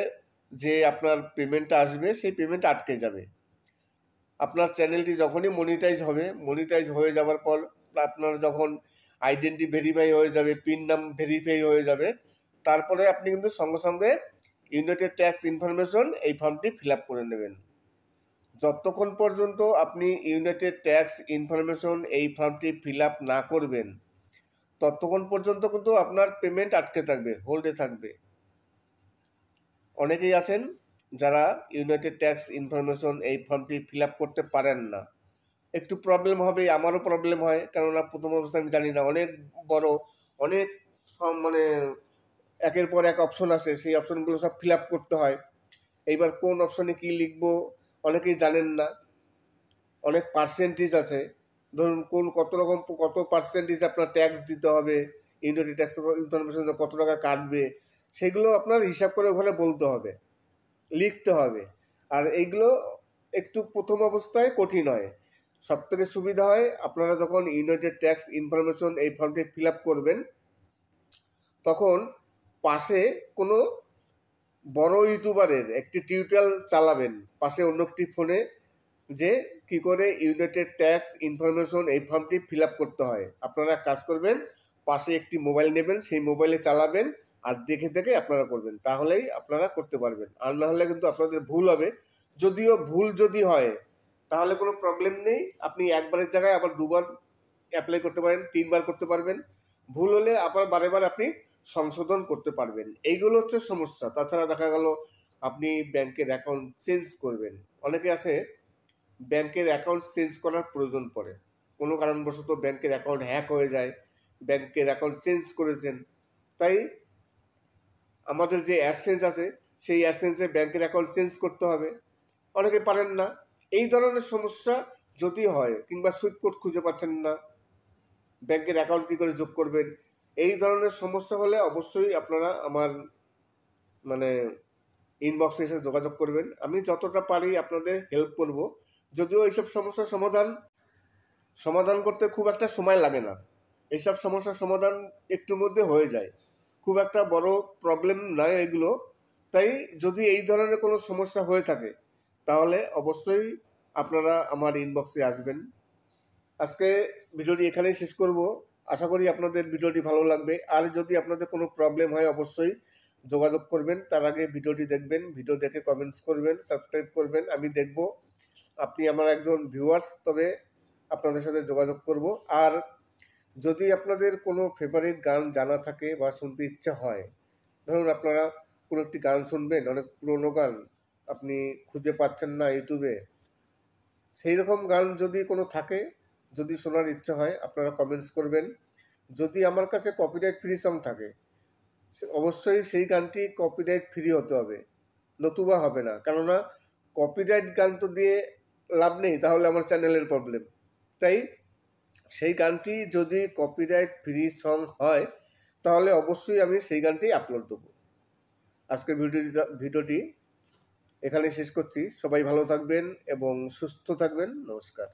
যে আপনার পেমেন্টটা আসবে সেই পেমেন্ট আটকে যাবে। আপনার চ্যানেলটি যখনই মনিটাইজ হয়ে যাওয়ার পর আপনার যখন আইডেন্টি ভেরিফাই হয়ে যাবে, পিন নাম ভেরিফাই হয়ে যাবে, তারপরে আপনি কিন্তু সঙ্গে সঙ্গে ইউনাইটেড ট্যাক্স ইনফরমেশন এই ফর্মটি ফিল আপ করে নেবেন। যতক্ষণ পর্যন্ত আপনি ইউনাইটেড ট্যাক্স ইনফরমেশন এই ফর্মটি ফিল আপ না করবেন, ততক্ষণ পর্যন্ত কিন্তু আপনার পেমেন্ট আটকে থাকবে, হোল্ডে থাকবে। অনেকেই আছেন যারা ইউনাইটেড ট্যাক্স ইনফরমেশন এই ফর্মটি ফিল আপ করতে পারেন না। একটু প্রবলেম হবে, আমারও প্রবলেম হয়, কেননা প্রথম অবস্থায় আমি জানি না, অনেক বড় অনেক মানে একের পর এক অপশন আসে, সেই অপশনগুলো সব ফিল আপ করতে হয়। এইবার কোন অপশনে কি লিখবো অনেকেই জানেন না। অনেক পার্সেন্টেজ আছে, ধরুন কত পার্সেন্টেজ আপনার ট্যাক্স দিতে হবে, ইউনিটি ট্যাক্স ইনফরমেশন কত টাকা কাটবে, সেগুলো আপনার হিসাব করে ওখানে বলতে হবে, লিখতে হবে। আর এইগুলো একটু প্রথম অবস্থায় কঠিন হয়। সব থেকে সুবিধা হয় আপনারা যখন ইউনাইটেড ট্যাক্স ইনফরমেশন এই ফর্মটি ফিল আপ করবেন, তখন পাশে কোনো বড় ইউটিউবারের একটি টিউটোরিয়াল চালাবেন পাশে অন্য একটি ফোনে, যে কি করে ইউনাইটেড ট্যাক্স ইনফরমেশন এই ফর্মটি ফিল আপ করতে হয়। আপনারা কাজ করবেন, পাশে একটি মোবাইল নেবেন, সেই মোবাইলে চালাবেন আর দেখে দেখে আপনারা করবেন, তাহলেই আপনারা করতে পারবেন। আর না হলে কিন্তু আপনাদের ভুল হবে। যদিও ভুল যদি হয় তাহলে কোনো প্রবলেম নেই, আপনি একবারের জায়গায় আবার দুবার অ্যাপ্লাই করতে পারেন, 3 বার করতে পারবেন। ভুল হলে আবার বারে বার আপনি সংশোধন করতে পারবেন। এইগুলো হচ্ছে সমস্যা। তাছাড়া দেখা গেল আপনি ব্যাংকের অ্যাকাউন্ট চেঞ্জ করবেন, অনেকে আছে ব্যাংকের অ্যাকাউন্ট চেঞ্জ করার প্রয়োজন পড়ে, কোনো কারণবশত ব্যাংকের অ্যাকাউন্ট হ্যাক হয়ে যায়, ব্যাংকের অ্যাকাউন্ট চেঞ্জ করেছেন, তাই আমাদের যে অ্যাডসেন্স আছে সেই অ্যাডসেন্সে ব্যাংকের অ্যাকাউন্ট চেঞ্জ করতে হবে, অনেকে পারেন না। এই ধরনের সমস্যা যদি হয়, কিংবা সুইফট কোড খুঁজে পাচ্ছেন না, ব্যাংকের অ্যাকাউন্ট কী করে যোগ করবেন, এই ধরনের সমস্যা হলে অবশ্যই আপনারা আমার ইনবক্সে এসে যোগাযোগ করবেন। আমি যতটা পারি আপনাদের হেল্প করব। যদিও এইসব সমস্যার সমাধান করতে খুব একটা সময় লাগে না, এইসব সমস্যার সমাধান একটুর মধ্যে হয়ে যায়, খুব একটা বড় প্রবলেম নয় এগুলো। তাই যদি এই ধরনের কোনো সমস্যা হয়ে থাকে তাহলে অবশ্যই আপনারা আমার ইনবক্সে আসবেন। আজকে ভিডিওটি এখানেই শেষ করব। আশা করি আপনাদের ভিডিওটি ভালো লাগবে। আর যদি আপনাদের কোনো প্রবলেম হয় অবশ্যই যোগাযোগ করবেন। তার আগে ভিডিওটি দেখবেন, ভিডিও দেখে কমেন্টস করবেন, সাবস্ক্রাইব করবেন, আমি দেখব আপনি আমার একজন ভিউয়ার্স, তবে আপনাদের সাথে যোগাযোগ করব। আর যদি আপনাদের কোনো ফেভারিট গান জানা থাকে বা শুনতে ইচ্ছা হয়, ধরুন আপনারা কোনো একটি গান শুনবেন, অনেক পুরনো গান আপনি খুঁজে পাচ্ছেন না ইউটিউবে, সেই রকম গান যদি কোনো থাকে, যদি শোনার ইচ্ছা হয়, আপনারা কমেন্টস করবেন। যদি আমার কাছে কপিরাইট ফ্রি সং থাকে, অবশ্যই সেই গানটি কপিরাইট ফ্রি হতে হবে, নতুবা হবে না। কেননা কপিরাইট গান তো দিয়ে লাভ নেই, তাহলে আমার চ্যানেলের প্রবলেম। তাই সেই গানটি যদি কপিরাইট ফ্রি সং হয় তাহলে অবশ্যই আমি সেই গানটি আপলোড দেবো। আজকের ভিডিওটি এখানে শেষ করছি। সবাই ভালো থাকবেন এবং সুস্থ থাকবেন। নমস্কার।